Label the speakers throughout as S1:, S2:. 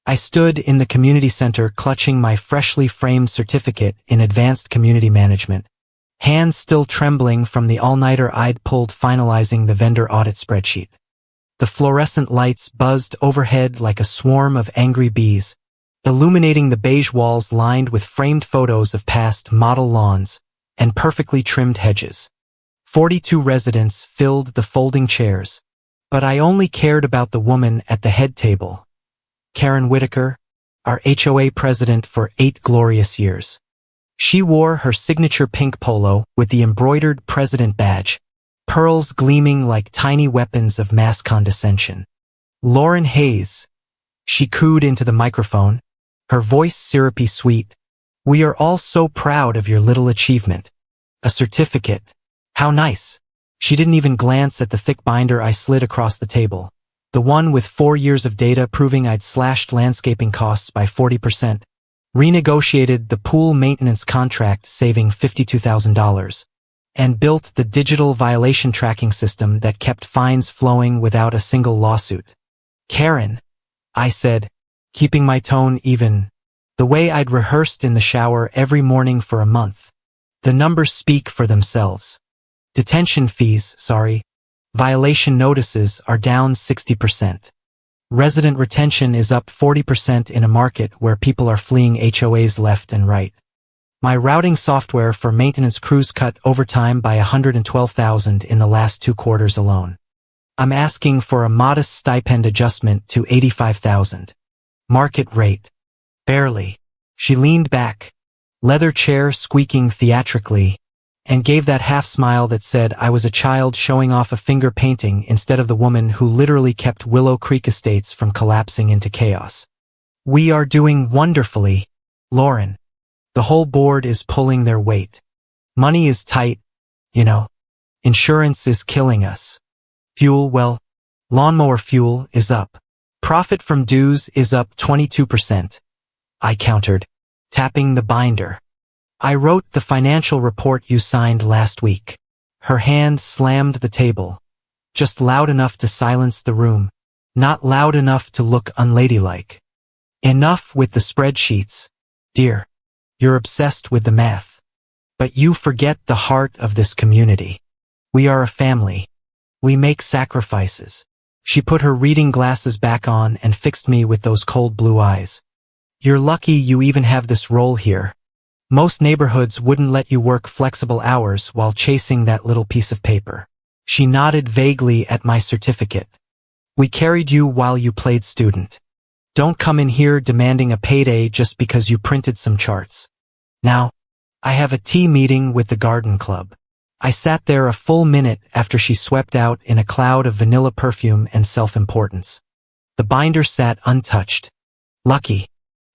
S1: I stood in the community center clutching my freshly framed certificate in advanced community management, hands still trembling from the all-nighter I'd pulled finalizing the vendor audit spreadsheet. The fluorescent lights buzzed overhead like a swarm of angry bees, illuminating the beige walls lined with framed photos of past model lawns and perfectly trimmed hedges. 42 residents filled the folding chairs, but I only cared about the woman at the head table. Karen Whitaker, our HOA president for 8 glorious years. She wore her signature pink polo with the embroidered president badge, pearls gleaming like tiny weapons of mass condescension. Lauren Hayes. She cooed into the microphone, her voice syrupy sweet. We are all so proud of your little achievement. A certificate. How nice. She didn't even glance at the thick binder I slid across the table. The one with 4 years of data proving I'd slashed landscaping costs by 40%, renegotiated the pool maintenance contract saving $52,000, and built the digital violation tracking system that kept fines flowing without a single lawsuit. Karen, I said, keeping my tone even, the way I'd rehearsed in the shower every morning for a month. The numbers speak for themselves. Detention fees, violation notices are down 60%. Resident retention is up 40% in a market where people are fleeing HOAs left and right. My routing software for maintenance crews cut overtime by $112,000 in the last 2 quarters alone. I'm asking for a modest stipend adjustment to $85,000. Market rate. Barely. She leaned back, leather chair squeaking theatrically, and gave that half-smile that said I was a child showing off a finger painting instead of the woman who literally kept Willow Creek Estates from collapsing into chaos. We are doing wonderfully, Lauren. The whole board is pulling their weight. Money is tight, you know. Insurance is killing us. Fuel, well, lawnmower fuel is up. Profit from dues is up 22%. I countered, tapping the binder. I wrote the financial report you signed last week. Her hand slammed the table, just loud enough to silence the room, not loud enough to look unladylike. Enough with the spreadsheets, dear. You're obsessed with the math. But you forget the heart of this community. We are a family. We make sacrifices. She put her reading glasses back on and fixed me with those cold blue eyes. You're lucky you even have this role here. Most neighborhoods wouldn't let you work flexible hours while chasing that little piece of paper. She nodded vaguely at my certificate. We carried you while you played student. Don't come in here demanding a payday just because you printed some charts. Now, I have a tea meeting with the garden club. I sat there a full minute after she swept out in a cloud of vanilla perfume and self-importance. The binder sat untouched. Lucky.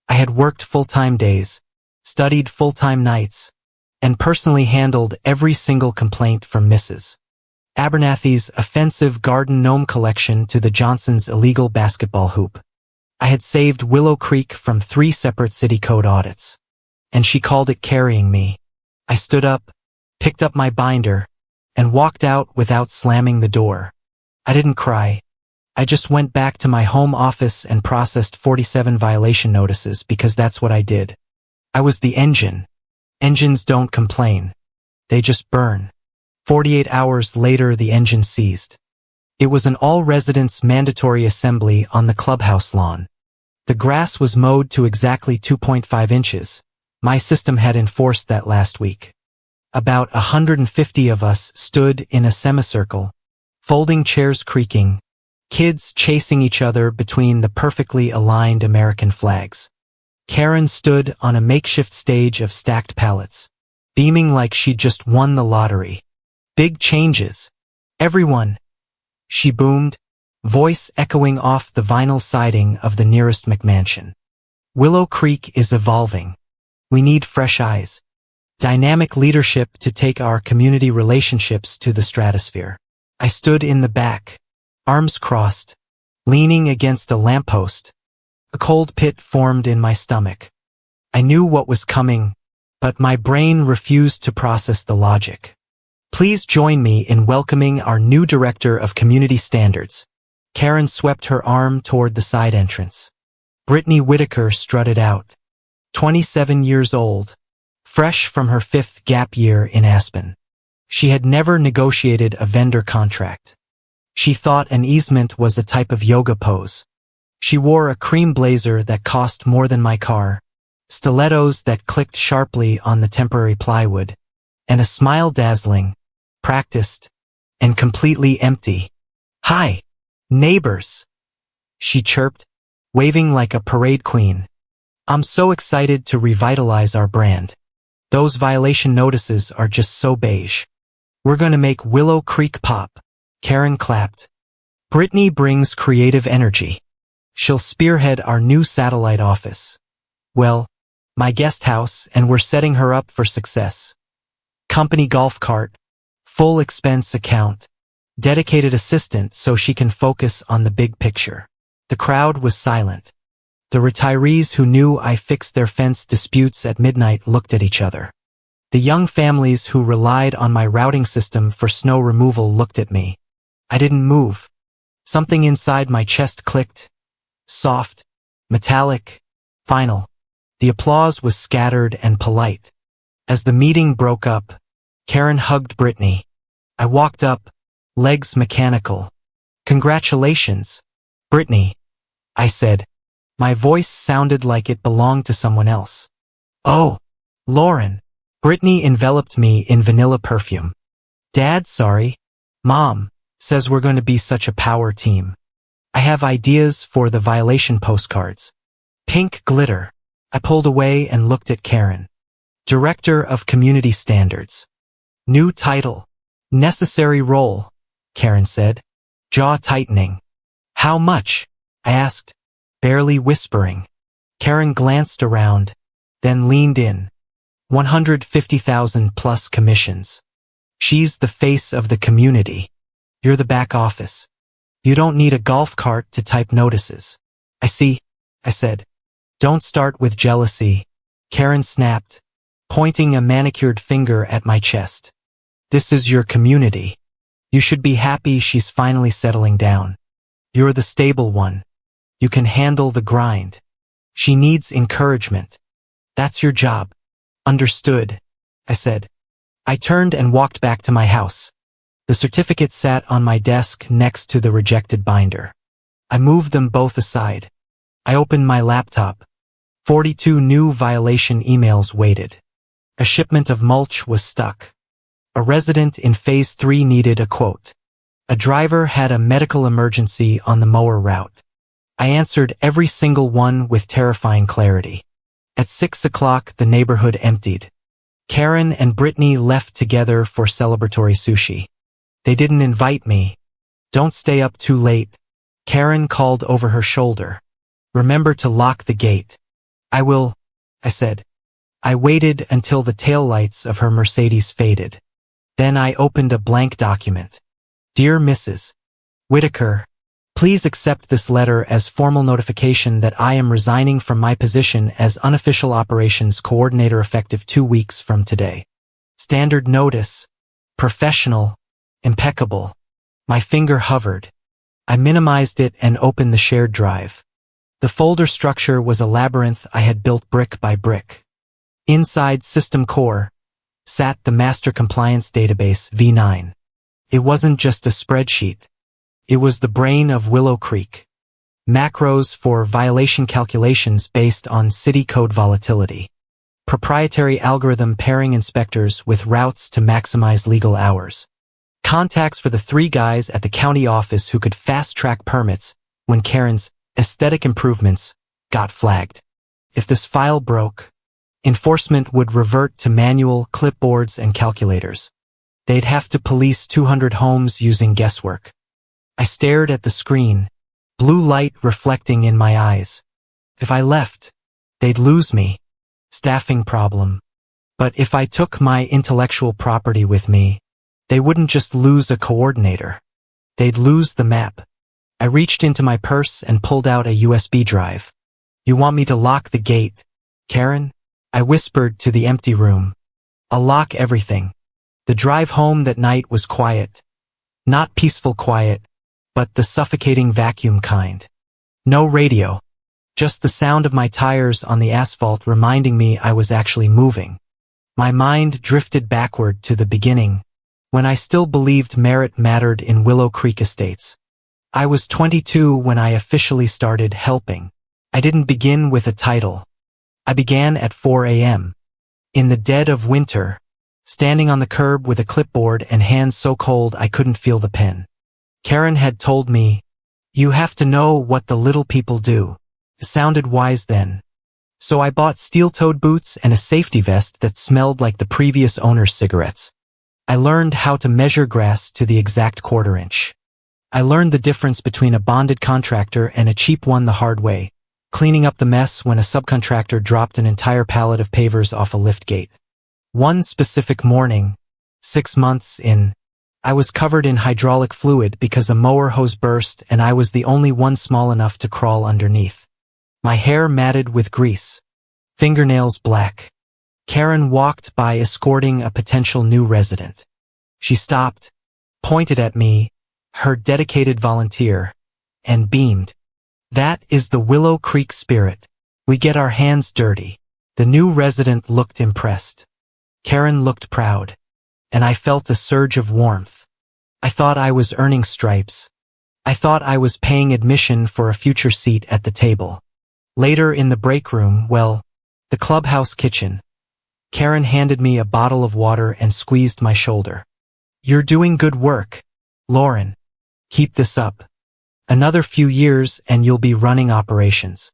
S1: I had worked full-time days, studied full-time nights, and personally handled every single complaint from Mrs. Abernathy's offensive garden gnome collection to the Johnsons' illegal basketball hoop. I had saved Willow Creek from 3 separate city code audits, and she called it carrying me. I stood up, picked up my binder, and walked out without slamming the door. I didn't cry. I just went back to my home office and processed 47 violation notices because that's what I did. I was the engine. Engines don't complain. They just burn. 48 hours later, the engine seized. It was an all-residents mandatory assembly on the clubhouse lawn. The grass was mowed to exactly 2.5 inches. My system had enforced that last week. About 150 of us stood in a semicircle, folding chairs creaking, kids chasing each other between the perfectly aligned American flags. Karen stood on a makeshift stage of stacked pallets, beaming like she'd just won the lottery. Big changes. Everyone. She boomed, voice echoing off the vinyl siding of the nearest McMansion. Willow Creek is evolving. We need fresh eyes. Dynamic leadership to take our community relationships to the stratosphere. I stood in the back, arms crossed, leaning against a lamppost. A cold pit formed in my stomach. I knew what was coming, but my brain refused to process the logic. Please join me in welcoming our new Director of Community Standards. Karen swept her arm toward the side entrance. Brittany Whitaker strutted out. 27 years old, fresh from her 5th gap year in Aspen. She had never negotiated a vendor contract. She thought an easement was a type of yoga pose. She wore a cream blazer that cost more than my car, stilettos that clicked sharply on the temporary plywood, and a smile dazzling, practiced, and completely empty. "Hi, neighbors," she chirped, waving like a parade queen. "I'm so excited to revitalize our brand. Those violation notices are just so beige. We're gonna make Willow Creek pop." Karen clapped. "Brittany brings creative energy. She'll spearhead our new satellite office. Well, my guest house, and we're setting her up for success. Company golf cart, full expense account, dedicated assistant so she can focus on the big picture." The crowd was silent. The retirees who knew I fixed their fence disputes at midnight looked at each other. The young families who relied on my routing system for snow removal looked at me. I didn't move. Something inside my chest clicked. Soft, metallic, final. The applause was scattered and polite. As the meeting broke up, Karen hugged Brittany. I walked up, legs mechanical. "Congratulations, Brittany," I said. My voice sounded like it belonged to someone else. "Oh, Lauren." Brittany enveloped me in vanilla perfume. "Dad, sorry. Mom says we're going to be such a power team. I have ideas for the violation postcards. Pink glitter." I pulled away and looked at Karen. "Director of Community Standards. New title. Necessary role," Karen said, jaw tightening. "How much?" I asked, barely whispering. Karen glanced around, then leaned in. 150,000 plus commissions. She's the face of the community. You're the back office. You don't need a golf cart to type notices. "I see," I said. "Don't start with jealousy," Karen snapped, pointing a manicured finger at my chest. "This is your community. You should be happy she's finally settling down. You're the stable one. You can handle the grind. She needs encouragement. That's your job." "Understood," I said. I turned and walked back to my house. The certificate sat on my desk next to the rejected binder. I moved them both aside. I opened my laptop. 42 new violation emails waited. A shipment of mulch was stuck. A resident in Phase 3 needed a quote. A driver had a medical emergency on the mower route. I answered every single one with terrifying clarity. At 6 o'clock, the neighborhood emptied. Karen and Brittany left together for celebratory sushi. They didn't invite me. "Don't stay up too late," Karen called over her shoulder. "Remember to lock the gate." "I will," I said. I waited until the taillights of her Mercedes faded. Then I opened a blank document. "Dear Mrs. Whitaker, please accept this letter as formal notification that I am resigning from my position as unofficial operations coordinator effective 2 weeks from today. Standard notice. Professional. Impeccable." My finger hovered. I minimized it and opened the shared drive. The folder structure was a labyrinth I had built brick by brick. Inside System Core sat the Master Compliance Database V9. It wasn't just a spreadsheet. It was the brain of Willow Creek. Macros for violation calculations based on city code volatility. Proprietary algorithm pairing inspectors with routes to maximize legal hours. Contacts for the 3 guys at the county office who could fast-track permits when Karen's aesthetic improvements got flagged. If this file broke, enforcement would revert to manual clipboards and calculators. They'd have to police 200 homes using guesswork. I stared at the screen, blue light reflecting in my eyes. If I left, they'd lose me. Staffing problem. But if I took my intellectual property with me, they wouldn't just lose a coordinator. They'd lose the map. I reached into my purse and pulled out a USB drive. "You want me to lock the gate, Karen?" I whispered to the empty room. "I'll lock everything." The drive home that night was quiet. Not peaceful quiet, but the suffocating vacuum kind. No radio. Just the sound of my tires on the asphalt reminding me I was actually moving. My mind drifted backward to the beginning, when I still believed merit mattered in Willow Creek Estates. I was 22 when I officially started helping. I didn't begin with a title. I began at 4 a.m. in the dead of winter, standing on the curb with a clipboard and hands so cold I couldn't feel the pen. Karen had told me, "You have to know what the little people do." It sounded wise then. So I bought steel-toed boots and a safety vest that smelled like the previous owner's cigarettes. I learned how to measure grass to the exact quarter-inch. I learned the difference between a bonded contractor and a cheap one the hard way, cleaning up the mess when a subcontractor dropped an entire pallet of pavers off a lift gate. One specific morning, 6 months in, I was covered in hydraulic fluid because a mower hose burst and I was the only one small enough to crawl underneath. My hair matted with grease, fingernails black. Karen walked by escorting a potential new resident. She stopped, pointed at me, her dedicated volunteer, and beamed. "That is the Willow Creek spirit. We get our hands dirty." The new resident looked impressed. Karen looked proud, and I felt a surge of warmth. I thought I was earning stripes. I thought I was paying admission for a future seat at the table. Later in the break room, the clubhouse kitchen, Karen handed me a bottle of water and squeezed my shoulder. "You're doing good work, Lauren. Keep this up. Another few years and you'll be running operations."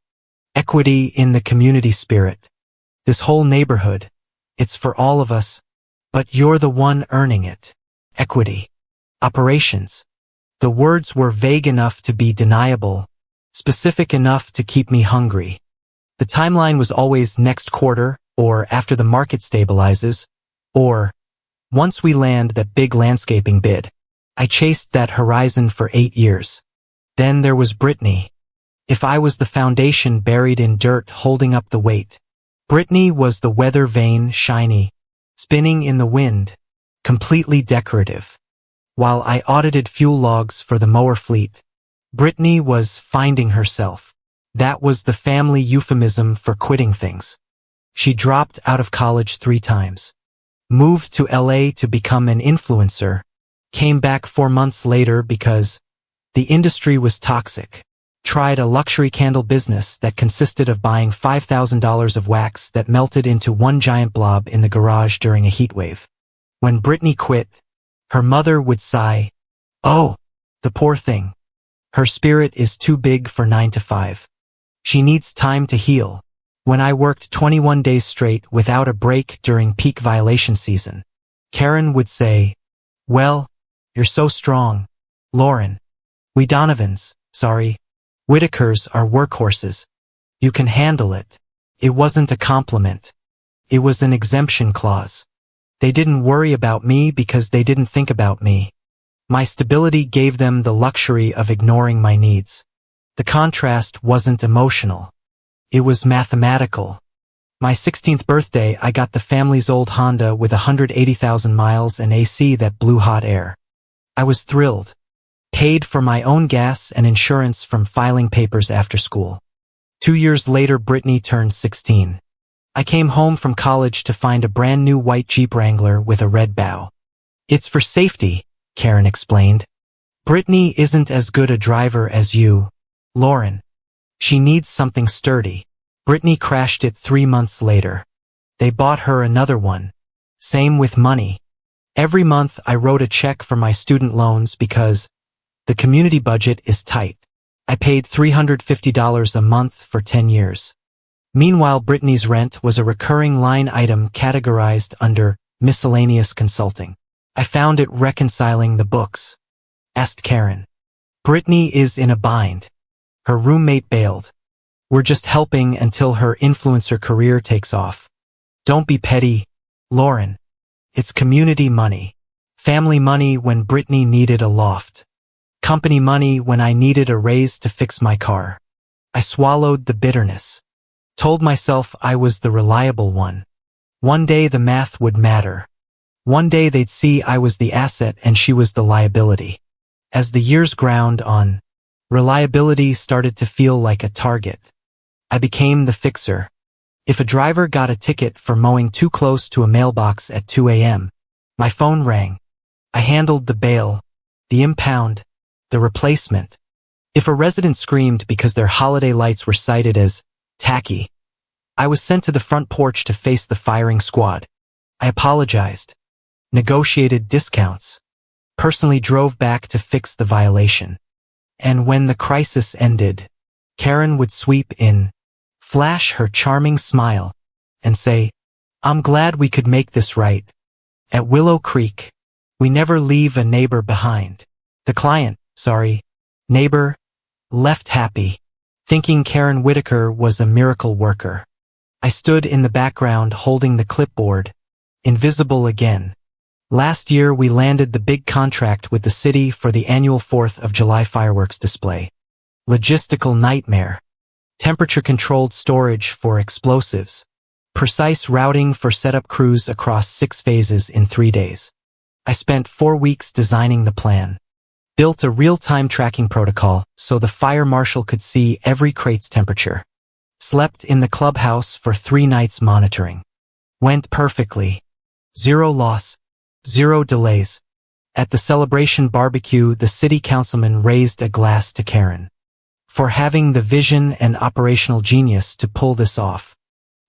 S1: Equity in the community spirit. This whole neighborhood, it's for all of us, but you're the one earning it. Equity. Operations. The words were vague enough to be deniable, specific enough to keep me hungry. The timeline was always next quarter, or after the market stabilizes, or once we land that big landscaping bid. I chased that horizon for 8 years. Then there was Brittany. If I was the foundation buried in dirt holding up the weight, Brittany was the weather vane, shiny, spinning in the wind, completely decorative. While I audited fuel logs for the mower fleet, Brittany was finding herself. That was the family euphemism for quitting things. She dropped out of college 3 times, moved to LA to become an influencer, came back 4 months later because the industry was toxic, tried a luxury candle business that consisted of buying $5,000 of wax that melted into one giant blob in the garage during a heat wave. When Brittany quit, her mother would sigh, "Oh, the poor thing. Her spirit is too big for 9 to 5. She needs time to heal." When I worked 21 days straight without a break during peak violation season, Karen would say, "Well, you're so strong, Lauren. We Donovans, Whitakers are workhorses. You can handle it." It wasn't a compliment. It was an exemption clause. They didn't worry about me because they didn't think about me. My stability gave them the luxury of ignoring my needs. The contrast wasn't emotional. It was mathematical. My 16th birthday, I got the family's old Honda with 180,000 miles and AC that blew hot air. I was thrilled. Paid for my own gas and insurance from filing papers after school. 2 years later, Brittany turned 16. I came home from college to find a brand new white Jeep Wrangler with a red bow. "It's for safety," Karen explained. "Brittany isn't as good a driver as you, Lauren. She needs something sturdy." Brittany crashed it 3 months later. They bought her another one. Same with money. Every month I wrote a check for my student loans because the community budget is tight. I paid $350 a month for 10 years. Meanwhile, Brittany's rent was a recurring line item categorized under miscellaneous consulting. I found it reconciling the books. Asked Karen. Brittany is in a bind. Her roommate bailed. We're just helping until her influencer career takes off. Don't be petty, Lauren. It's community money. Family money when Brittany needed a loft. Company money when I needed a raise to fix my car. I swallowed the bitterness. Told myself I was the reliable one. One day the math would matter. One day they'd see I was the asset and she was the liability. As the years ground on, reliability started to feel like a target. I became the fixer. If a driver got a ticket for mowing too close to a mailbox at 2 a.m., my phone rang. I handled the bail, the impound, the replacement. If a resident screamed because their holiday lights were cited as tacky, I was sent to the front porch to face the firing squad. I apologized, negotiated discounts, personally drove back to fix the violation. And when the crisis ended, Karen would sweep in, flash her charming smile, and say, "I'm glad we could make this right." At Willow Creek, we never leave a neighbor behind. The neighbor, left happy, thinking Karen Whitaker was a miracle worker. I stood in the background holding the clipboard, invisible again. Last year we landed the big contract with the city for the annual 4th of July fireworks display. Logistical nightmare. Temperature-controlled storage for explosives. Precise routing for setup crews across 6 phases in 3 days. I spent 4 weeks designing the plan. Built a real-time tracking protocol so the fire marshal could see every crate's temperature. Slept in the clubhouse for 3 nights monitoring. Went perfectly. 0 loss. 0 delays. At the celebration barbecue, the city councilman raised a glass to Karen for having the vision and operational genius to pull this off.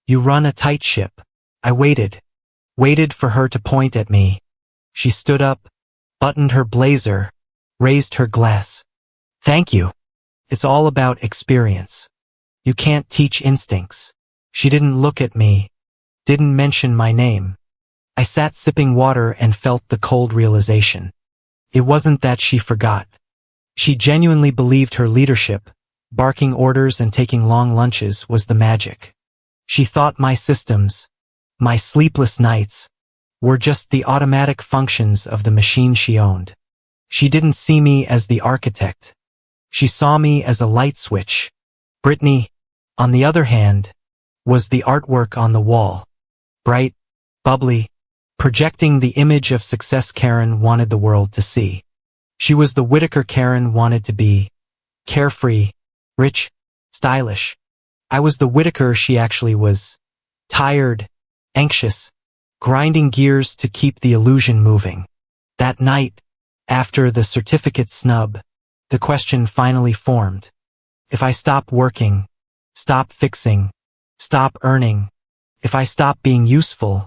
S1: You run a tight ship. I waited for her to point at me. She stood up, buttoned her blazer, raised her glass. "Thank you. It's all about experience. You can't teach instincts." She didn't look at me, didn't mention my name. I sat sipping water and felt the cold realization. It wasn't that she forgot. She genuinely believed her leadership, barking orders and taking long lunches, was the magic. She thought my systems, my sleepless nights, were just the automatic functions of the machine she owned. She didn't see me as the architect. She saw me as a light switch. Brittany, on the other hand, was the artwork on the wall. Bright, bubbly, projecting the image of success Karen wanted the world to see. She was the Whitaker Karen wanted to be. Carefree, rich, stylish. I was the Whitaker she actually was. Tired, anxious, grinding gears to keep the illusion moving. That night, after the certificate snub, the question finally formed. If I stop working, stop fixing, stop earning, if I stop being useful,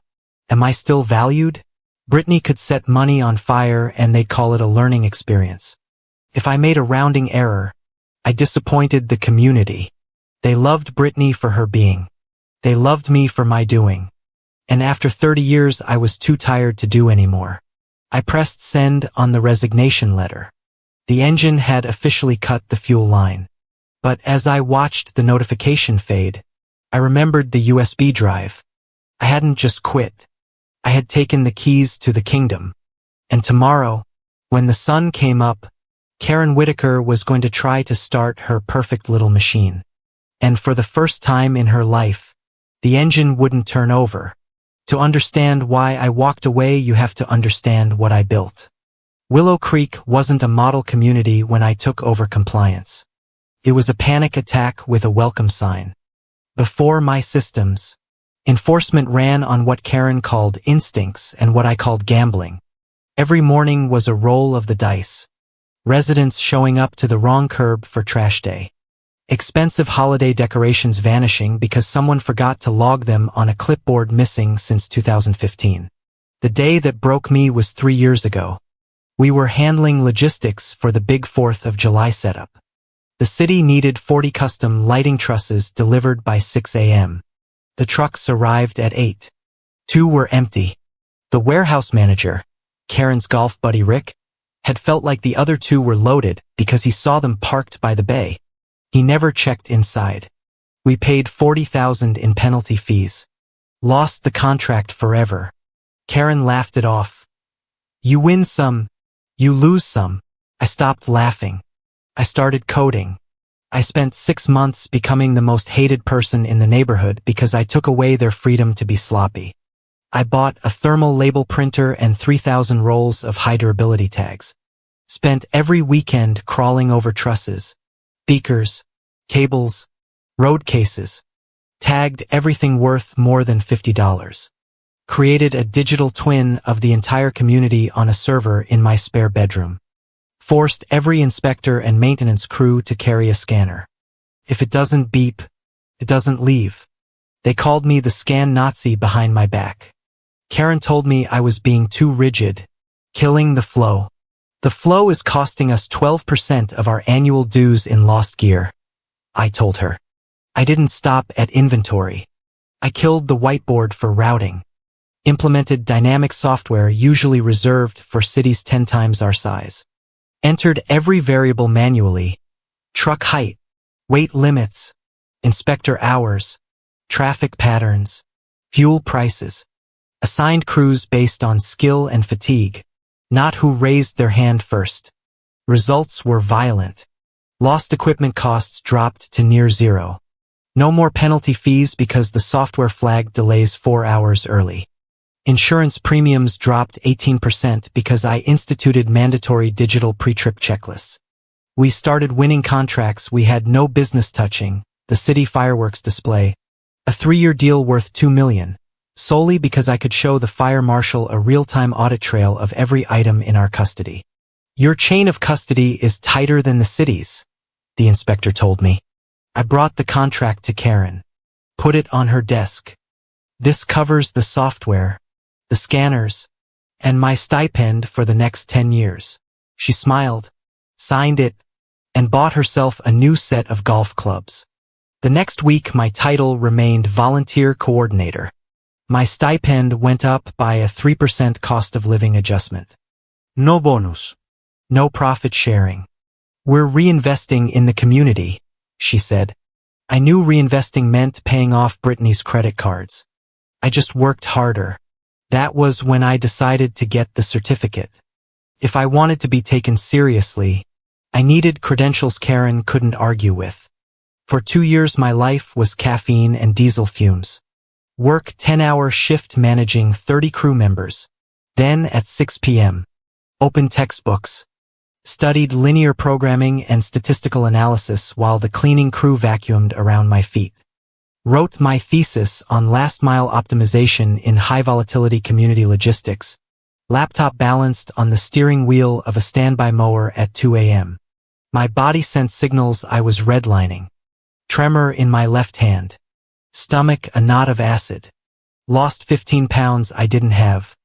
S1: am I still valued? Brittany could set money on fire and they'd call it a learning experience. If I made a rounding error, I disappointed the community. They loved Brittany for her being. They loved me for my doing. And after 30 years I was too tired to do anymore. I pressed send on the resignation letter. The engine had officially cut the fuel line. But as I watched the notification fade, I remembered the USB drive. I hadn't just quit. I had taken the keys to the kingdom. And tomorrow, when the sun came up, Karen Whitaker was going to try to start her perfect little machine. And for the first time in her life, the engine wouldn't turn over. To understand why I walked away, you have to understand what I built. Willow Creek wasn't a model community when I took over compliance. It was a panic attack with a welcome sign. Before my systems, enforcement ran on what Karen called instincts and what I called gambling. Every morning was a roll of the dice. Residents showing up to the wrong curb for trash day. Expensive holiday decorations vanishing because someone forgot to log them on a clipboard missing since 2015. The day that broke me was 3 years ago. We were handling logistics for the big 4th of July setup. The city needed 40 custom lighting trusses delivered by 6 a.m. The trucks arrived at 8. 2 were empty. The warehouse manager, Karen's golf buddy Rick, had felt like the other 2 were loaded because he saw them parked by the bay. He never checked inside. We paid $40,000 in penalty fees. Lost the contract forever. Karen laughed it off. You win some, you lose some. I stopped laughing. I started coding. I spent 6 months becoming the most hated person in the neighborhood because I took away their freedom to be sloppy. I bought a thermal label printer and 3,000 rolls of high durability tags. Spent every weekend crawling over trusses, beakers, cables, road cases, tagged everything worth more than $50, created a digital twin of the entire community on a server in my spare bedroom, forced every inspector and maintenance crew to carry a scanner. If it doesn't beep, it doesn't leave. They called me the scan Nazi behind my back. Karen told me I was being too rigid, killing the flow. The flow is costing us 12% of our annual dues in lost gear, I told her. I didn't stop at inventory. I killed the whiteboard for routing. Implemented dynamic software usually reserved for cities 10 times our size. Entered every variable manually: truck height, weight limits, inspector hours, traffic patterns, fuel prices. Assigned crews based on skill and fatigue, not who raised their hand first. Results were violent. Lost equipment costs dropped to near zero. No more penalty fees because the software flagged delays 4 hours early. Insurance premiums dropped 18% because I instituted mandatory digital pre-trip checklists. We started winning contracts we had no business touching: the city fireworks display, a 3-year deal worth $2 million, solely because I could show the fire marshal a real-time audit trail of every item in our custody. Your chain of custody is tighter than the city's, the inspector told me. I brought the contract to Karen, put it on her desk. This covers the software, the scanners, and my stipend for the next 10 years. She smiled, signed it, and bought herself a new set of golf clubs. The next week my title remained volunteer coordinator. My stipend went up by a 3% cost of living adjustment. No bonus. No profit sharing. We're reinvesting in the community, she said. I knew reinvesting meant paying off Brittany's credit cards. I just worked harder. That was when I decided to get the certificate. If I wanted to be taken seriously, I needed credentials Karen couldn't argue with. For 2 years my life was caffeine and diesel fumes. Work 10-hour shift managing 30 crew members. Then at 6 p.m. Open textbooks. Studied linear programming and statistical analysis while the cleaning crew vacuumed around my feet. Wrote my thesis on last-mile optimization in high-volatility community logistics. Laptop balanced on the steering wheel of a standby mower at 2 a.m. My body sent signals I was redlining. Tremor in my left hand. Stomach a knot of acid. Lost 15 pounds I didn't have.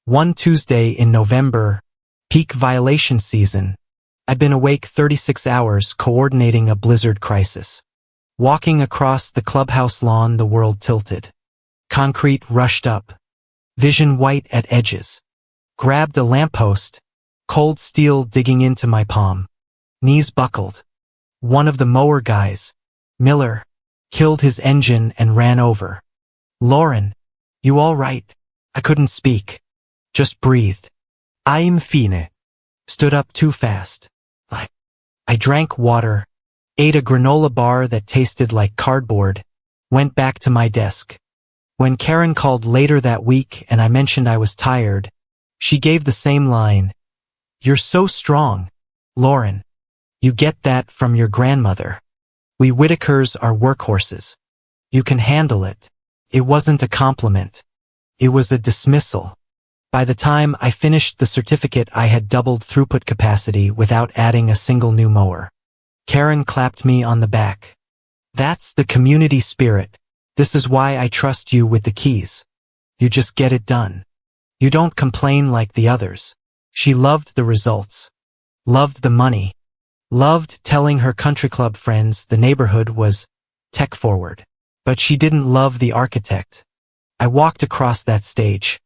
S1: One Tuesday in November, peak violation season, I'd been awake 36 hours coordinating a blizzard crisis. Walking across the clubhouse lawn, the world tilted. Concrete rushed up. Vision white at edges. Grabbed a lamppost. Cold steel digging into my palm. Knees buckled. One of the mower guys, Miller, killed his engine and ran over. Lauren, you all right? I couldn't speak. Just breathed. I'm fine. Stood up too fast. I drank water, ate a granola bar that tasted like cardboard, went back to my desk. When Karen called later that week and I mentioned I was tired, she gave the same line. You're so strong, Lauren. You get that from your grandmother. We Whitakers are workhorses. You can handle it. It wasn't a compliment. It was a dismissal. By the time I finished the certificate, I had doubled throughput capacity without adding a single new mower. Karen clapped me on the back. That's the community spirit. This is why I trust you with the keys. You just get it done. You don't complain like the others. She loved the results. Loved the money. Loved telling her country club friends the neighborhood was tech forward. But she didn't love the architect. I walked across that stage.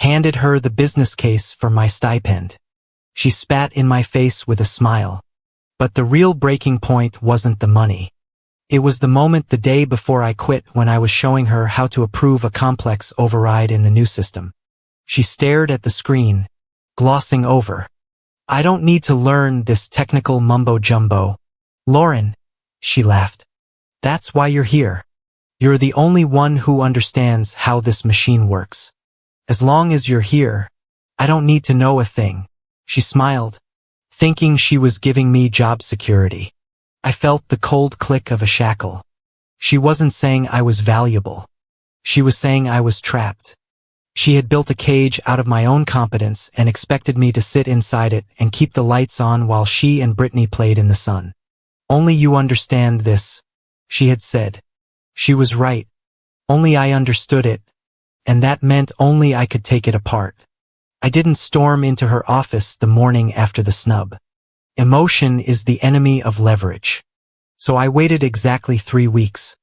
S1: Handed her the business case for my stipend. She spat in my face with a smile. But the real breaking point wasn't the money. It was the moment the day before I quit when I was showing her how to approve a complex override in the new system. She stared at the screen, glossing over. I don't need to learn this technical mumbo-jumbo. Lauren, she laughed. That's why you're here. You're the only one who understands how this machine works. As long as you're here, I don't need to know a thing. She smiled, thinking she was giving me job security. I felt the cold click of a shackle. She wasn't saying I was valuable. She was saying I was trapped. She had built a cage out of my own competence and expected me to sit inside it and keep the lights on while she and Brittany played in the sun. "Only you understand this," she had said. She was right. Only I understood it, and that meant only I could take it apart. I didn't storm into her office the morning after the snub. Emotion is the enemy of leverage. So I waited exactly 3 weeks.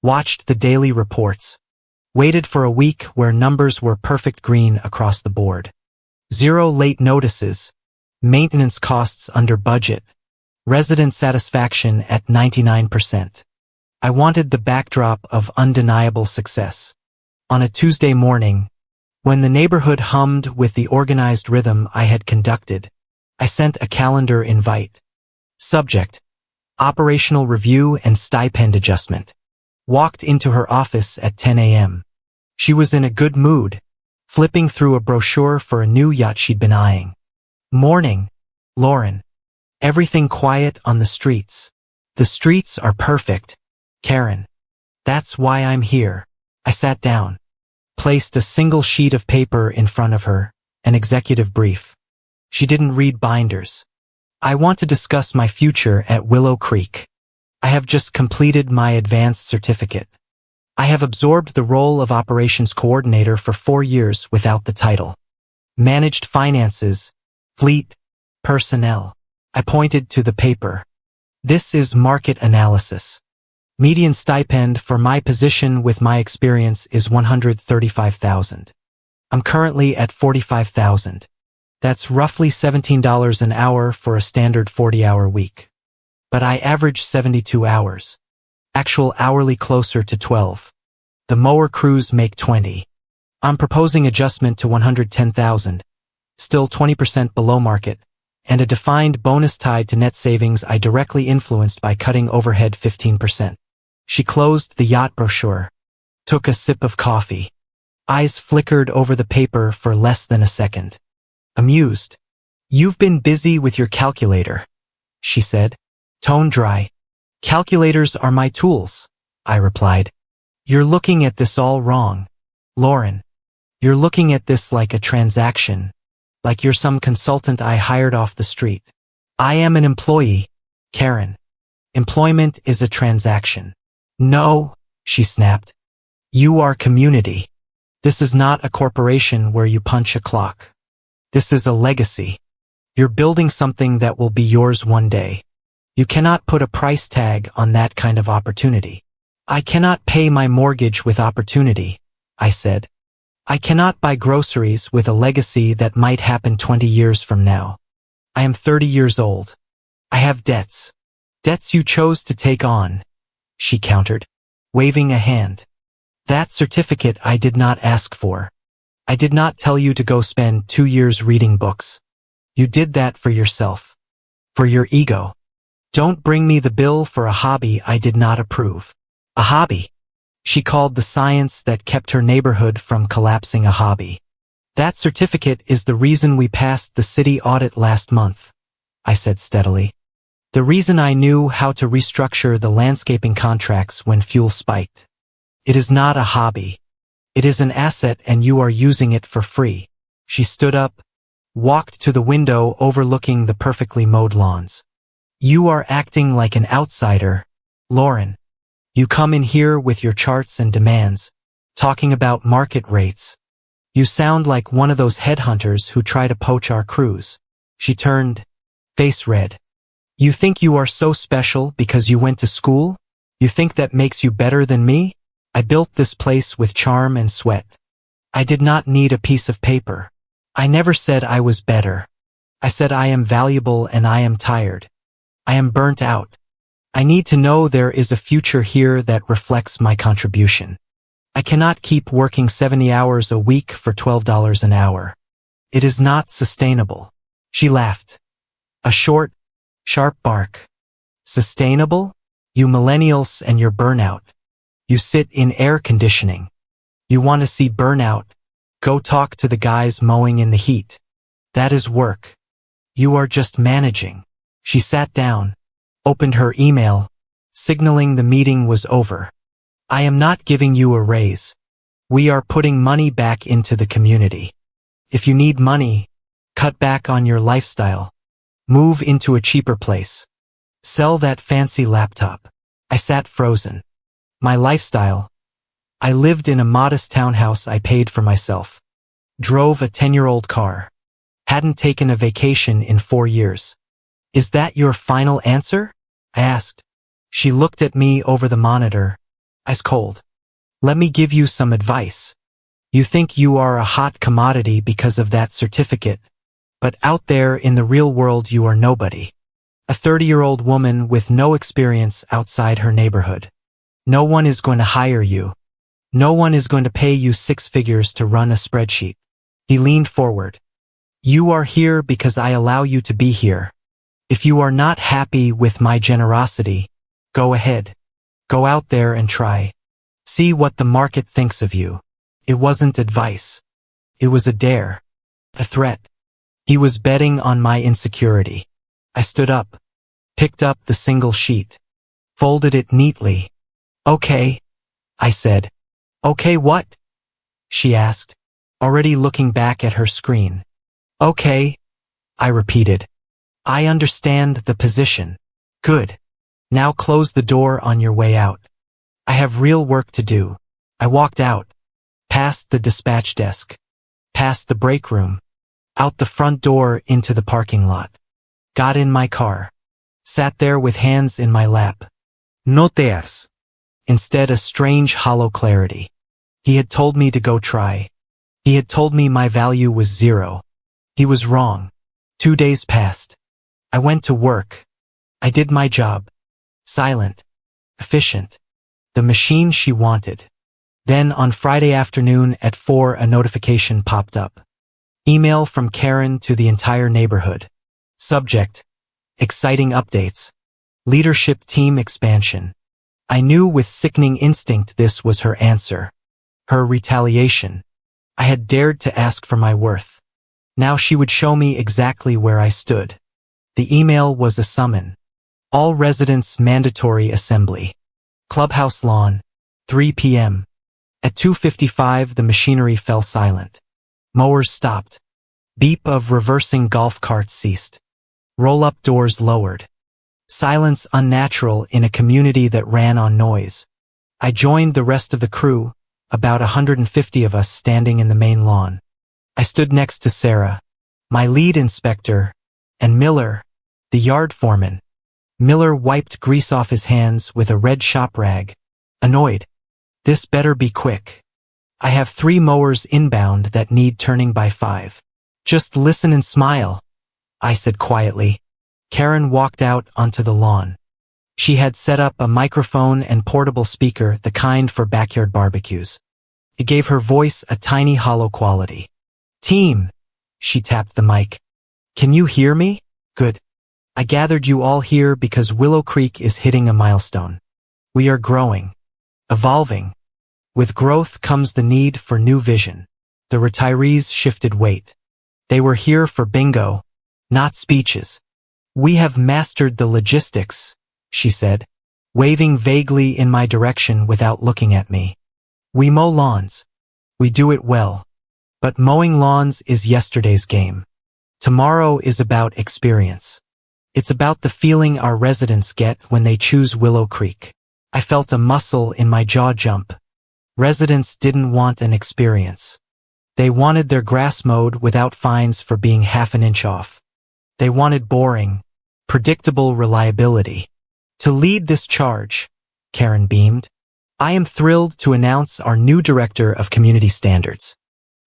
S1: Watched the daily reports. Waited for a week where numbers were perfect green across the board. 0 late notices. Maintenance costs under budget. Resident satisfaction at 99%. I wanted the backdrop of undeniable success. On a Tuesday morning, when the neighborhood hummed with the organized rhythm I had conducted, I sent a calendar invite. Subject: operational review and stipend adjustment. Walked into her office at 10 a.m. She was in a good mood, flipping through a brochure for a new yacht she'd been eyeing. "Morning, Lauren. Everything quiet on the streets." "The streets are perfect, Karen. That's why I'm here." I sat down, placed a single sheet of paper in front of her, an executive brief. She didn't read binders. "I want to discuss my future at Willow Creek. I have just completed my advanced certificate. I have absorbed the role of operations coordinator for 4 years without the title. Managed finances, fleet, personnel." I pointed to the paper. "This is market analysis. Median stipend for my position with my experience is $135,000. I'm currently at $45,000. That's roughly $17 an hour for a standard 40-hour week. But I average 72 hours. Actual hourly closer to 12. The mower crews make 20. I'm proposing adjustment to $110,000, still 20% below market, and a defined bonus tied to net savings I directly influenced by cutting overhead 15%. She closed the yacht brochure, took a sip of coffee. Eyes flickered over the paper for less than a second. Amused. "You've been busy with your calculator," she said, tone dry. "Calculators are my tools," I replied. "You're looking at this all wrong, Lauren. You're looking at this like a transaction, like you're some consultant I hired off the street. I am an employee, Karen. Employment is a transaction." "No," she snapped. "You are community. This is not a corporation where you punch a clock. This is a legacy. You're building something that will be yours one day. You cannot put a price tag on that kind of opportunity." "I cannot pay my mortgage with opportunity," I said. "I cannot buy groceries with a legacy that might happen 20 years from now. I am 30 years old. I have debts. Debts you chose to take on," she countered, waving a hand. "That certificate I did not ask for. I did not tell you to go spend 2 years reading books. You did that for yourself. For your ego. Don't bring me the bill for a hobby I did not approve." "A hobby?" She called the science that kept her neighborhood from collapsing a hobby. "That certificate is the reason we passed the city audit last month," I said steadily. "The reason I knew how to restructure the landscaping contracts when fuel spiked. It is not a hobby. It is an asset and you are using it for free." She stood up, walked to the window overlooking the perfectly mowed lawns. "You are acting like an outsider, Lauren. You come in here with your charts and demands, talking about market rates. You sound like one of those headhunters who try to poach our crews." She turned, face red. "You think you are so special because you went to school? You think that makes you better than me? I built this place with charm and sweat. I did not need a piece of paper. I never said I was better. I said I am valuable and I am tired. I am burnt out. I need to know there is a future here that reflects my contribution. I cannot keep working 70 hours a week for $12 an hour. It is not sustainable." She laughed. A short, sharp bark. "Sustainable? You millennials and your burnout. You sit in air conditioning. You want to see burnout? Go talk to the guys mowing in the heat. That is work. You are just managing." She sat down, opened her email, signaling the meeting was over. I am not giving you a raise. We are putting money back into the community. If you need money, cut back on your lifestyle. Move into a cheaper place. Sell that fancy laptop. I sat frozen. My lifestyle. I lived in a modest townhouse I paid for myself. Drove a 10-year-old car. Hadn't taken a vacation in 4 years. Is that your final answer? I asked. She looked at me over the monitor, ice cold. Let me give you some advice. You think you are a hot commodity because of that certificate, but out there in the real world you are nobody. A 30-year-old woman with no experience outside her neighborhood. No one is going to hire you. No one is going to pay you 6 figures to run a spreadsheet. He leaned forward. You are here because I allow you to be here. If you are not happy with my generosity, go ahead. Go out there and try. See what the market thinks of you. It wasn't advice. It was a dare. A threat. He was betting on my insecurity. I stood up, picked up the single sheet, folded it neatly. Okay, I said. Okay what? She asked, already looking back at her screen. Okay, I repeated. I understand the position. Good. Now close the door on your way out. I have real work to do. I walked out, past the dispatch desk, past the break room, out the front door into the parking lot. Got in my car, sat there with hands in my lap. No tears. Instead a strange hollow clarity. He had told me to go try. He had told me my value was 0. He was wrong. 2 days passed. I went to work. I did my job. Silent. Efficient. The machine she wanted. Then on Friday afternoon at 4 a notification popped up. Email from Karen to the entire neighborhood. Subject: exciting updates. Leadership team expansion. I knew with sickening instinct this was her answer. Her retaliation. I had dared to ask for my worth. Now she would show me exactly where I stood. The email was a summon. All residents mandatory assembly. Clubhouse lawn. 3 p.m. At 2:55 the machinery fell silent. Mowers stopped. Beep of reversing golf carts ceased. Roll-up doors lowered. Silence unnatural in a community that ran on noise. I joined the rest of the crew, about 150 of us standing in the main lawn. I stood next to Sarah, my lead inspector, and Miller, the yard foreman. Miller wiped grease off his hands with a red shop rag. Annoyed. This better be quick. I have 3 mowers inbound that need turning by 5. Just listen and smile, I said quietly. Karen walked out onto the lawn. She had set up a microphone and portable speaker, the kind for backyard barbecues. It gave her voice a tiny hollow quality. Team, she tapped the mic. Can you hear me? Good. I gathered you all here because Willow Creek is hitting a milestone. We are growing. Evolving. With growth comes the need for new vision. The retirees shifted weight. They were here for bingo, not speeches. We have mastered the logistics, she said, waving vaguely in my direction without looking at me. We mow lawns. We do it well. But mowing lawns is yesterday's game. Tomorrow is about experience. It's about the feeling our residents get when they choose Willow Creek. I felt a muscle in my jaw jump. Residents didn't want an experience. They wanted their grass mowed without fines for being half an inch off. They wanted boring, predictable reliability. To lead this charge, Karen beamed, I am thrilled to announce our new Director of Community Standards.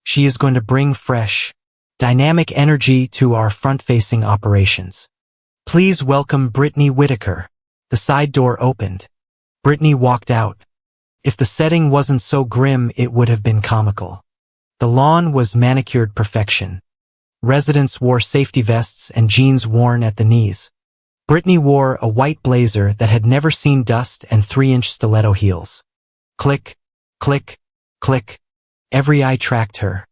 S1: She is going to bring fresh, dynamic energy to our front-facing operations. Please welcome Brittany Whitaker. The side door opened. Brittany walked out. If the setting wasn't so grim, it would have been comical. The lawn was manicured perfection. Residents wore safety vests and jeans worn at the knees. Brittany wore a white blazer that had never seen dust and 3-inch stiletto heels. Click, click, click. Every eye tracked her.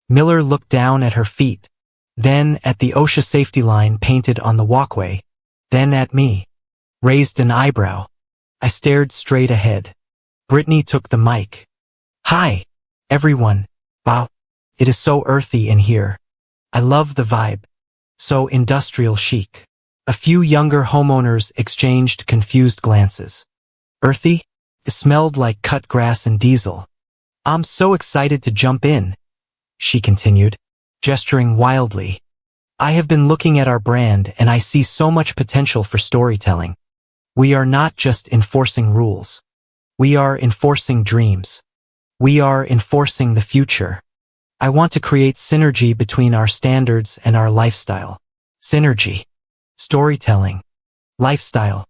S1: Miller looked down at her feet, then at the OSHA safety line painted on the walkway, then at me. Raised an eyebrow. I stared straight ahead. Brittany took the mic. Hi, everyone. Wow, it is so earthy in here. I love the vibe. So industrial chic. A few younger homeowners exchanged confused glances. Earthy? It smelled like cut grass and diesel. I'm so excited to jump in, she continued, gesturing wildly. I have been looking at our brand and I see so much potential for storytelling. We are not just enforcing rules. We are enforcing dreams. We are enforcing the future. I want to create synergy between our standards and our lifestyle. Synergy. Storytelling. Lifestyle.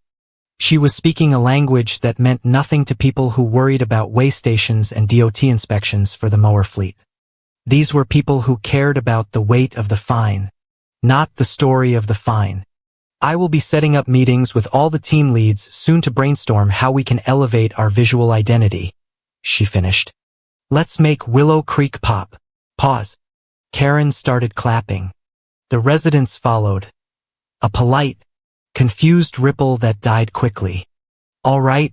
S1: She was speaking a language that meant nothing to people who worried about way stations and DOT inspections for the mower fleet. These were people who cared about the weight of the fine, not the story of the fine. I will be setting up meetings with all the team leads soon to brainstorm how we can elevate our visual identity, she finished. Let's make Willow Creek pop. Pause. Karen started clapping. The residents followed. A polite, confused ripple that died quickly. All right,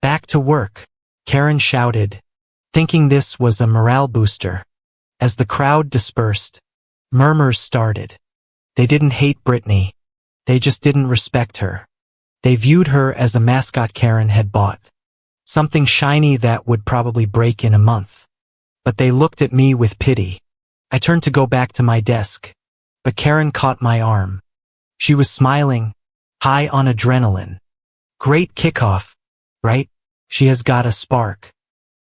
S1: back to work, Karen shouted, thinking this was a morale booster. As the crowd dispersed, murmurs started. They didn't hate Brittany. They just didn't respect her. They viewed her as a mascot Karen had bought. Something shiny that would probably break in a month. But they looked at me with pity. I turned to go back to my desk, but Karen caught my arm. She was smiling, high on adrenaline. Great kickoff, right? She has got a spark.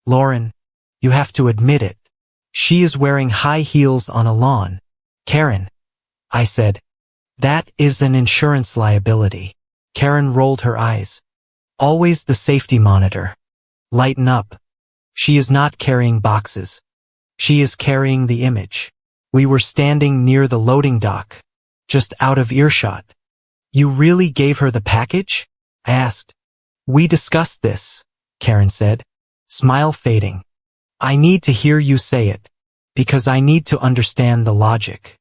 S1: Lauren, you have to admit it. She is wearing high heels on a lawn. Karen, I said, that is an insurance liability. Karen rolled her eyes. Always the safety monitor. Lighten up. She is not carrying boxes. She is carrying the image. We were standing near the loading dock, just out of earshot. You really gave her the package? I asked. We discussed this, Karen said, smile fading. I need to hear you say it, because I need to understand the logic.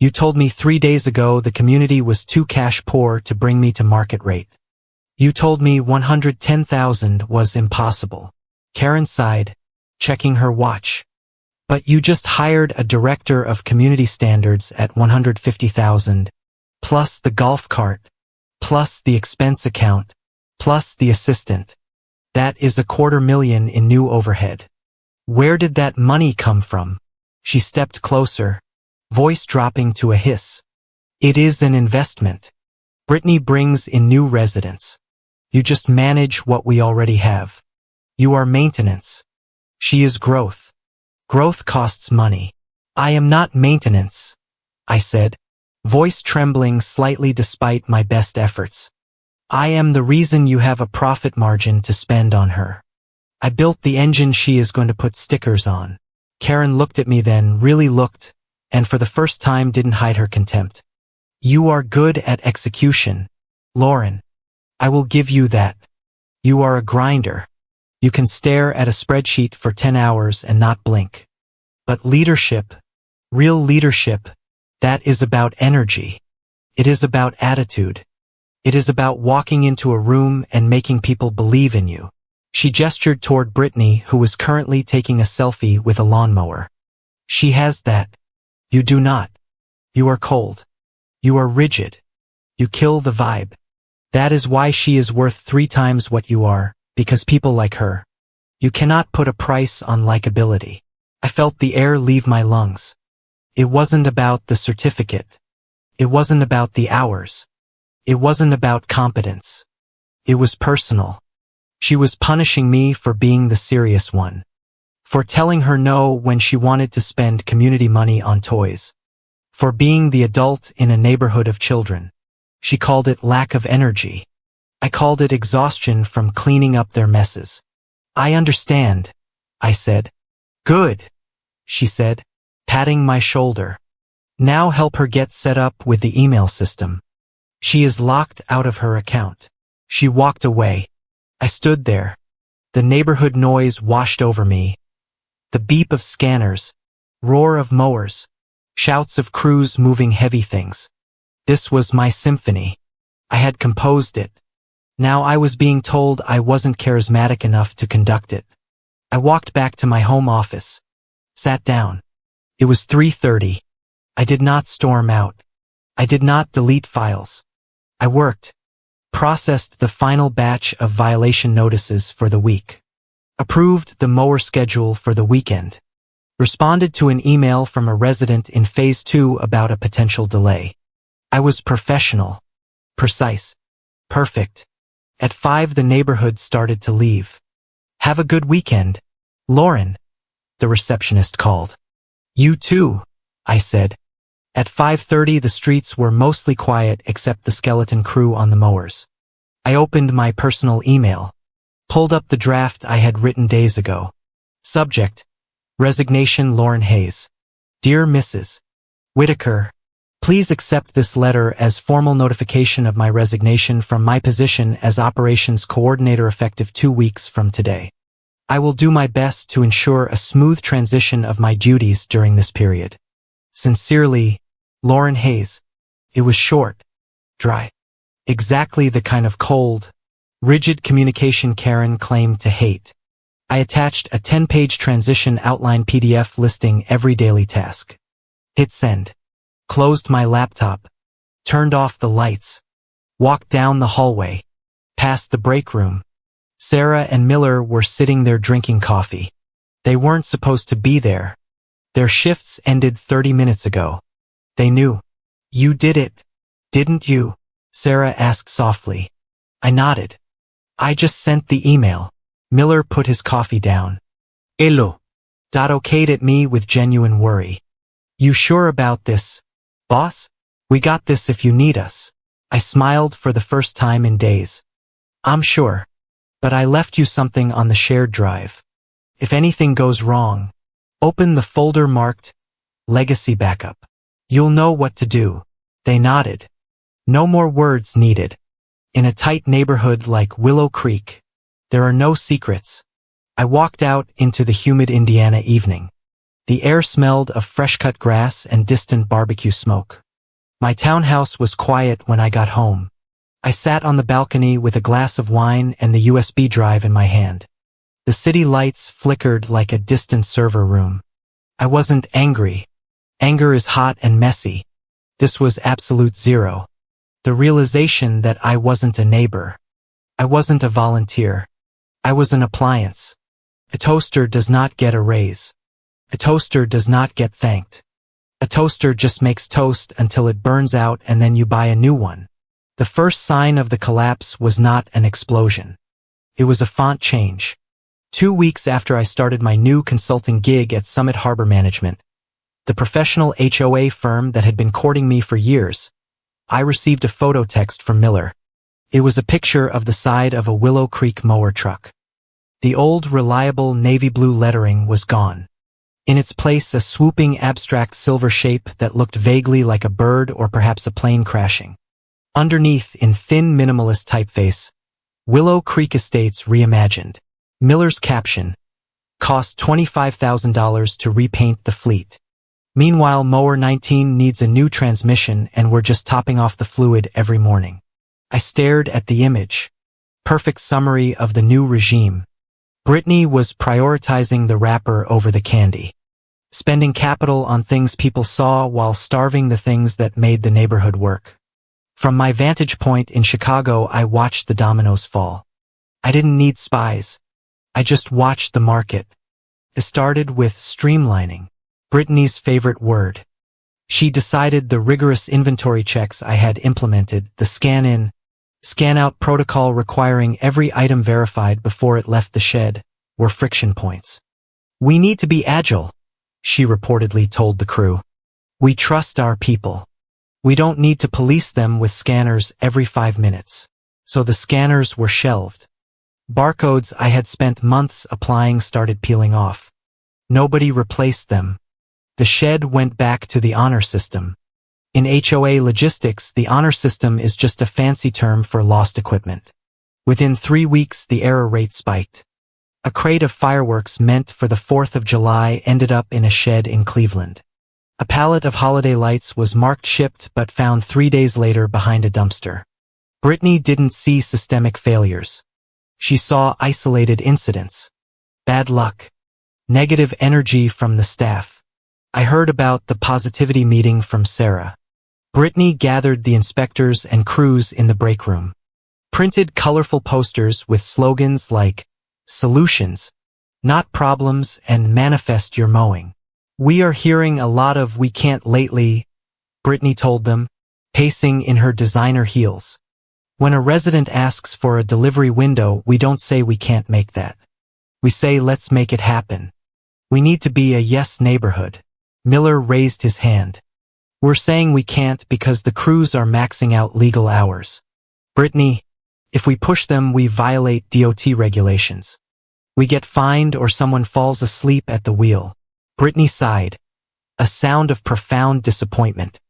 S1: You told me 3 days ago the community was too cash poor to bring me to market rate. You told me 110,000 was impossible. Karen sighed, checking her watch. But you just hired a director of community standards at 150,000, plus the golf cart, plus the expense account, plus the assistant. That is $250,000 in new overhead. Where did that money come from? She stepped closer, voice dropping to a hiss. It is an investment. Brittany brings in new residents. You just manage what we already have. You are maintenance. She is growth. Growth costs money. I am not maintenance, I said, voice trembling slightly despite my best efforts. I am the reason you have a profit margin to spend on her. I built the engine she is going to put stickers on. Karen looked at me then, really looked, and for the first time didn't hide her contempt. You are good at execution, Lauren. I will give you that. You are a grinder. You can stare at a spreadsheet for 10 hours and not blink. But leadership, real leadership, that is about energy. It is about attitude. It is about walking into a room and making people believe in you. She gestured toward Brittany, who was currently taking a selfie with a lawnmower. She has that. You do not. You are cold. You are rigid. You kill the vibe. That is why she is worth 3 times what you are, because people like her. You cannot put a price on likability. I felt the air leave my lungs. It wasn't about the certificate. It wasn't about the hours. It wasn't about competence. It was personal. She was punishing me for being the serious one. For telling her no when she wanted to spend community money on toys. For being the adult in a neighborhood of children. She called it lack of energy. I called it exhaustion from cleaning up their messes. I understand, I said. Good, she said, patting my shoulder. Now help her get set up with the email system. She is locked out of her account. She walked away. I stood there. The neighborhood noise washed over me. The beep of scanners, roar of mowers, shouts of crews moving heavy things. This was my symphony. I had composed it. Now I was being told I wasn't charismatic enough to conduct it. I walked back to my home office. Sat down. It was 3:30. I did not storm out. I did not delete files. I worked. Processed the final batch of violation notices for the week. Approved the mower schedule for the weekend. Responded to an email from a resident in Phase 2 about a potential delay. I was professional. Precise. Perfect. At 5 the neighborhood started to leave. Have a good weekend, Lauren, the receptionist called. You too, I said. At 5:30 the streets were mostly quiet except the skeleton crew on the mowers. I opened my personal email. Pulled up the draft I had written days ago. Subject: Resignation, Lauren Hayes. Dear Mrs. Whitaker, please accept this letter as formal notification of my resignation from my position as Operations Coordinator effective 2 weeks from today. I will do my best to ensure a smooth transition of my duties during this period. Sincerely, Lauren Hayes. It was short, dry. Exactly the kind of cold, rigid communication Karen claimed to hate. I attached a 10-page transition outline PDF listing every daily task. Hit send. Closed my laptop. Turned off the lights. Walked down the hallway. Past the break room. Sarah and Miller were sitting there drinking coffee. They weren't supposed to be there. Their shifts ended 30 minutes ago. They knew. You did it, didn't you? Sarah asked softly. I nodded. I just sent the email. Miller put his coffee down. Hello. Okayed at me with genuine worry. You sure about this, boss? We got this if you need us. I smiled for the first time in days. I'm sure. But I left you something on the shared drive. If anything goes wrong, open the folder marked Legacy Backup. You'll know what to do. They nodded. No more words needed. In a tight neighborhood like Willow Creek, there are no secrets. I walked out into the humid Indiana evening. The air smelled of fresh-cut grass and distant barbecue smoke. My townhouse was quiet when I got home. I sat on the balcony with a glass of wine and the USB drive in my hand. The city lights flickered like a distant server room. I wasn't angry. Anger is hot and messy. This was absolute zero. The realization that I wasn't a neighbor. I wasn't a volunteer. I was an appliance. A toaster does not get a raise. A toaster does not get thanked. A toaster just makes toast until it burns out and then you buy a new one. The first sign of the collapse was not an explosion. It was a font change. 2 weeks after I started my new consulting gig at Summit Harbor Management, the professional HOA firm that had been courting me for years, I received a photo text from Miller. It was a picture of the side of a Willow Creek mower truck. The old, reliable navy blue lettering was gone. In its place, a swooping, abstract silver shape that looked vaguely like a bird or perhaps a plane crashing. Underneath, in thin, minimalist typeface, Willow Creek Estates Reimagined. Miller's caption: cost $25,000 to repaint the fleet. Meanwhile, Mower 19 needs a new transmission and we're just topping off the fluid every morning. I stared at the image. Perfect summary of the new regime. Brittany was prioritizing the wrapper over the candy. Spending capital on things people saw while starving the things that made the neighborhood work. From my vantage point in Chicago, I watched the dominoes fall. I didn't need spies. I just watched the market. It started with streamlining. Brittany's favorite word. She decided the rigorous inventory checks I had implemented, the scan-in, scan-out protocol requiring every item verified before it left the shed, were friction points. We need to be agile, she reportedly told the crew. We trust our people. We don't need to police them with scanners every 5 minutes. So the scanners were shelved. Barcodes I had spent months applying started peeling off. Nobody replaced them. The shed went back to the honor system. In HOA logistics, the honor system is just a fancy term for lost equipment. Within 3 weeks, the error rate spiked. A crate of fireworks meant for the 4th of July ended up in a shed in Cleveland. A pallet of holiday lights was marked shipped but found 3 days later behind a dumpster. Brittany didn't see systemic failures. She saw isolated incidents. Bad luck. Negative energy from the staff. I heard about the positivity meeting from Sarah. Brittany gathered the inspectors and crews in the break room. Printed colorful posters with slogans like, "Solutions, not problems," and "Manifest your mowing." "We are hearing a lot of 'we can't' lately," Brittany told them, pacing in her designer heels. "When a resident asks for a delivery window, we don't say we can't make that. We say let's make it happen. We need to be a yes neighborhood." Miller raised his hand. "We're saying we can't because the crews are maxing out legal hours. Brittany, if we push them, we violate DOT regulations. We get fined or someone falls asleep at the wheel." Brittany sighed, a sound of profound disappointment.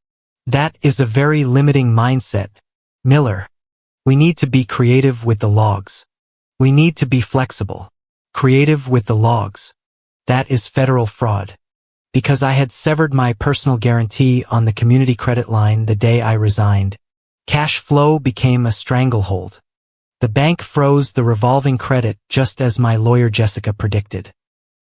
S1: "That is a very limiting mindset, Miller. We need to be creative with the logs. We need to be flexible. Creative with the logs. That is federal fraud." Because I had severed my personal guarantee on the community credit line the day I resigned, cash flow became a stranglehold. The bank froze the revolving credit just as my lawyer Jessica predicted.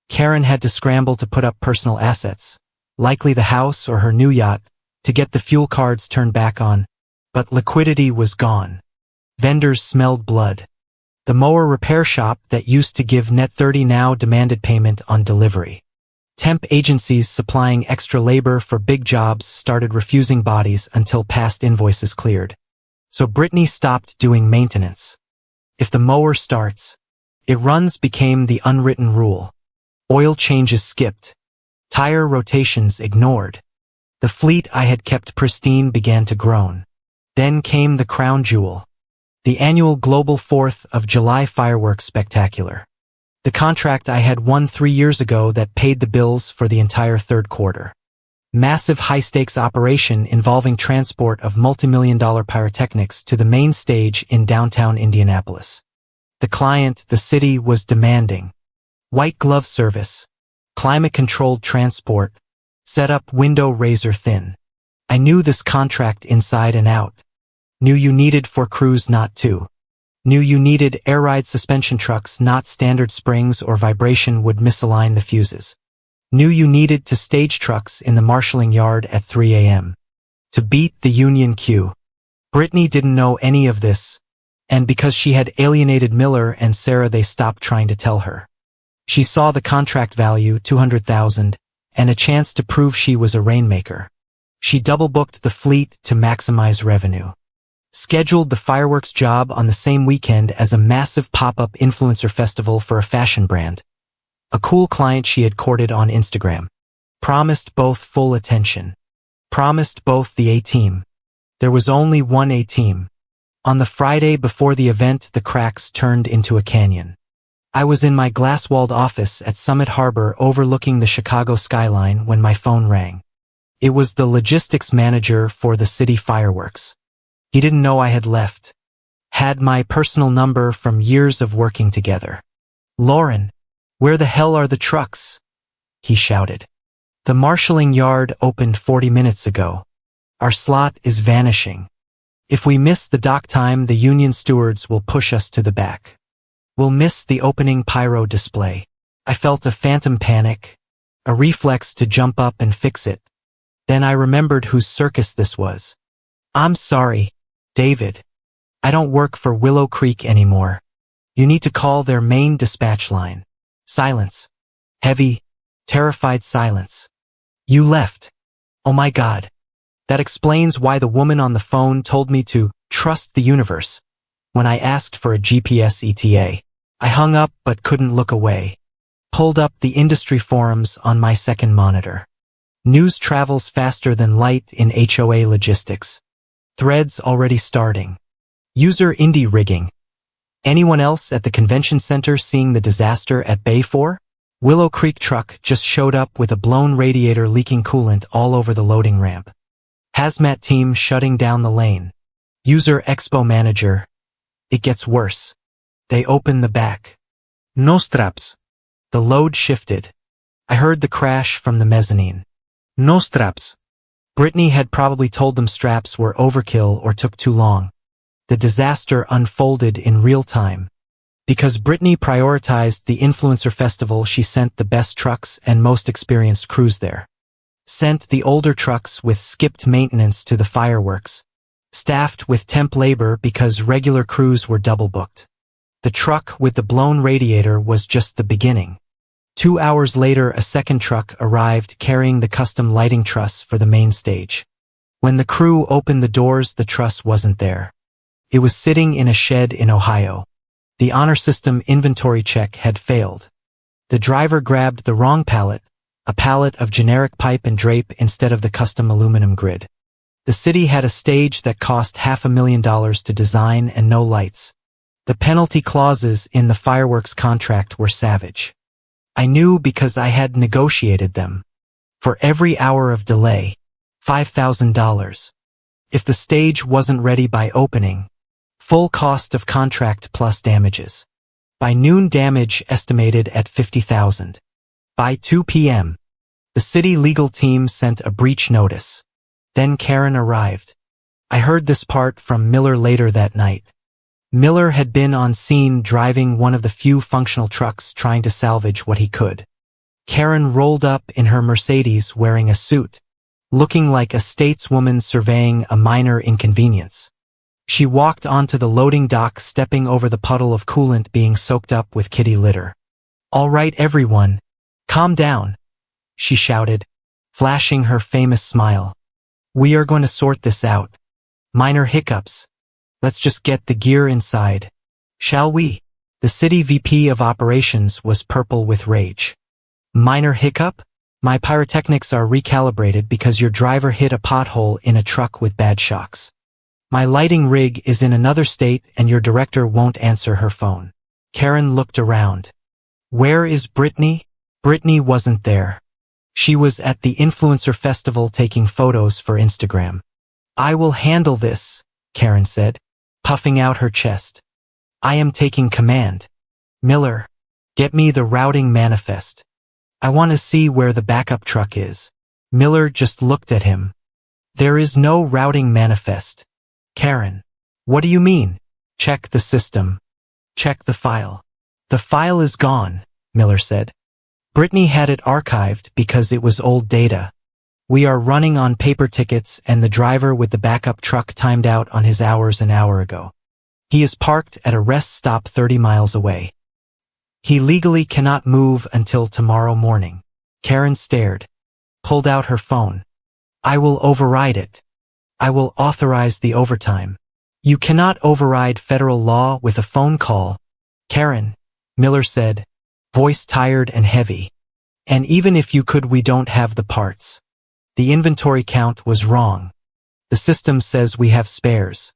S1: Karen had to scramble to put up personal assets, likely the house or her new yacht, to get the fuel cards turned back on, but liquidity was gone. Vendors smelled blood. The mower repair shop that used to give net 30 now demanded payment on delivery. Temp agencies supplying extra labor for big jobs started refusing bodies until past invoices cleared. So Brittany stopped doing maintenance. If the mower starts, it runs became the unwritten rule. Oil changes skipped. Tire rotations ignored. The fleet I had kept pristine began to groan. Then came the crown jewel. The annual global 4th of July fireworks spectacular. The contract I had won 3 years ago that paid the bills for the entire third quarter. Massive high-stakes operation involving transport of multi-million-dollar pyrotechnics to the main stage in downtown Indianapolis. The client, the city, was demanding. White glove service. Climate-controlled transport. Set up window razor thin. I knew this contract inside and out. Knew you needed 4 crews, not 2. Knew you needed air ride suspension trucks, not standard springs or vibration would misalign the fuses. Knew you needed to stage trucks in the marshalling yard at 3 a.m. to beat the union queue. Brittany didn't know any of this, and because she had alienated Miller and Sarah, they stopped trying to tell her. She saw the contract value, $200,000, and a chance to prove she was a rainmaker. She double-booked the fleet to maximize revenue. Scheduled the fireworks job on the same weekend as a massive pop-up influencer festival for a fashion brand. A cool client she had courted on Instagram. Promised both full attention. Promised both the A-team. There was only one A-team. On the Friday before the event, the cracks turned into a canyon. I was in my glass-walled office at Summit Harbor overlooking the Chicago skyline when my phone rang. It was the logistics manager for the city fireworks. He didn't know I had left. Had my personal number from years of working together. "Lauren, where the hell are the trucks?" he shouted. "The marshalling yard opened 40 minutes ago. Our slot is vanishing. If we miss the dock time, the union stewards will push us to the back. We'll miss the opening pyro display." I felt a phantom panic, a reflex to jump up and fix it. Then I remembered whose circus this was. "I'm sorry, David. I don't work for Willow Creek anymore. You need to call their main dispatch line." Silence. Heavy, terrified silence. "You left. Oh my God. That explains why the woman on the phone told me to trust the universe when I asked for a GPS ETA. I hung up but couldn't look away. Pulled up the industry forums on my second monitor. News travels faster than light in HOA logistics. Threads already starting. User indie rigging. Anyone else at the convention center seeing the disaster at Bay 4? Willow Creek truck just showed up with a blown radiator leaking coolant all over the loading ramp. Hazmat team shutting down the lane. User expo manager. It gets worse. They open the back. No straps. The load shifted. I heard the crash from the mezzanine. No straps. Brittany had probably told them straps were overkill or took too long. The disaster unfolded in real time. Because Brittany prioritized the influencer festival, she sent the best trucks and most experienced crews there. Sent the older trucks with skipped maintenance to the fireworks. Staffed with temp labor because regular crews were double booked. The truck with the blown radiator was just the beginning. 2 hours later, a second truck arrived carrying the custom lighting truss for the main stage. When the crew opened the doors, the truss wasn't there. It was sitting in a shed in Ohio. The honor system inventory check had failed. The driver grabbed the wrong pallet, a pallet of generic pipe and drape instead of the custom aluminum grid. The city had a stage that cost $500,000 to design and no lights. The penalty clauses in the fireworks contract were savage. I knew because I had negotiated them. For every hour of delay, $5,000. If the stage wasn't ready by opening, full cost of contract plus damages. By noon, damage estimated at $50,000. By 2 p.m., the city legal team sent a breach notice. Then Karen arrived. I heard this part from Miller later that night. Miller had been on scene driving one of the few functional trucks trying to salvage what he could. Karen rolled up in her Mercedes wearing a suit, looking like a stateswoman surveying a minor inconvenience. She walked onto the loading dock, stepping over the puddle of coolant being soaked up with kitty litter. "All right, everyone, calm down," she shouted, flashing her famous smile. "We are going to sort this out. Minor hiccups. Let's just get the gear inside, shall we?" The city VP of operations was purple with rage. "Minor hiccup? My pyrotechnics are recalibrated because your driver hit a pothole in a truck with bad shocks. My lighting rig is in another state and your director won't answer her phone." Karen looked around. "Where is Brittany?" Brittany wasn't there. She was at the influencer festival taking photos for Instagram. "I will handle this," Karen said, puffing out her chest. "I am taking command. Miller, get me the routing manifest. I want to see where the backup truck is." Miller just looked at him. "There is no routing manifest." "Karen, what do you mean?" "Check the system. Check the file." "The file is gone," Miller said. "Brittany had it archived because it was old data. We are running on paper tickets and the driver with the backup truck timed out on his hours an hour ago. He is parked at a rest stop 30 miles away. He legally cannot move until tomorrow morning." Karen stared, pulled out her phone. "I will override it. I will authorize the overtime." "You cannot override federal law with a phone call, Karen," Miller said, voice tired and heavy. "And even if you could, we don't have the parts. The inventory count was wrong. The system says we have spares.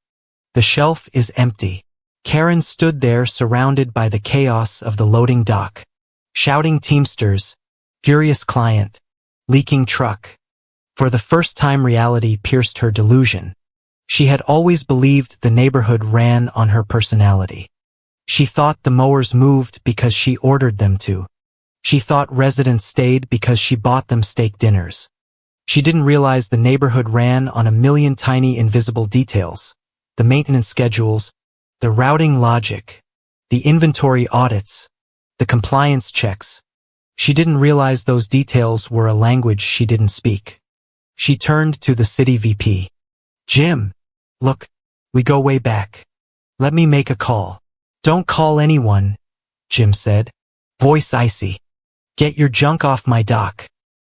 S1: The shelf is empty." Karen stood there surrounded by the chaos of the loading dock. Shouting Teamsters, furious client, leaking truck. For the first time, reality pierced her delusion. She had always believed the neighborhood ran on her personality. She thought the mowers moved because she ordered them to. She thought residents stayed because she bought them steak dinners. She didn't realize the neighborhood ran on a million tiny invisible details. The maintenance schedules, the routing logic, the inventory audits, the compliance checks. She didn't realize those details were a language she didn't speak. She turned to the city VP. "Jim, look, we go way back. Let me make a call." "Don't call anyone," Jim said, voice icy. "Get your junk off my dock.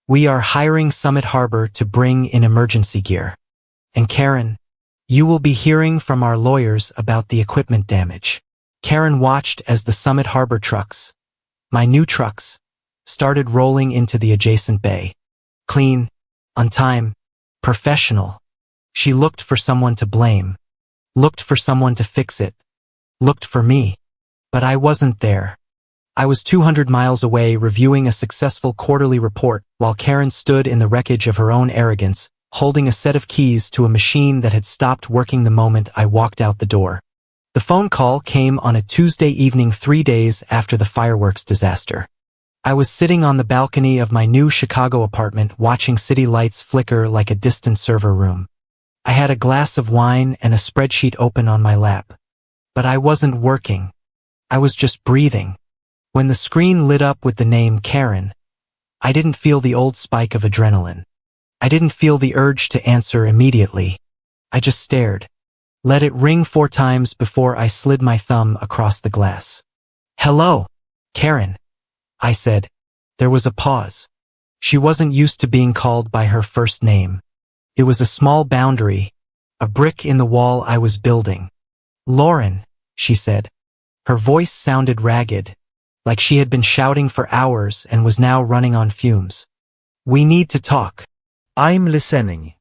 S1: We are hiring Summit Harbor to bring in emergency gear. And Karen, you will be hearing from our lawyers about the equipment damage." Karen watched as the Summit Harbor trucks, my new trucks, started rolling into the adjacent bay. Clean, on time, professional. She looked for someone to blame, looked for someone to fix it, looked for me. But I wasn't there. I was 200 miles away reviewing a successful quarterly report while Karen stood in the wreckage of her own arrogance, holding a set of keys to a machine that had stopped working the moment I walked out the door. The phone call came on a Tuesday evening 3 days after the fireworks disaster. I was sitting on the balcony of my new Chicago apartment watching city lights flicker like a distant server room. I had a glass of wine and a spreadsheet open on my lap. But I wasn't working. I was just breathing. When the screen lit up with the name Karen, I didn't feel the old spike of adrenaline. I didn't feel the urge to answer immediately. I just stared. Let it ring 4 times before I slid my thumb across the glass. "Hello, Karen," I said. There was a pause. She wasn't used to being called by her first name. It was a small boundary, a brick in the wall I was building. "Lauren," she said. Her voice sounded ragged, like she had been shouting for hours and was now running on fumes. "We need to talk."
S2: I'm listening.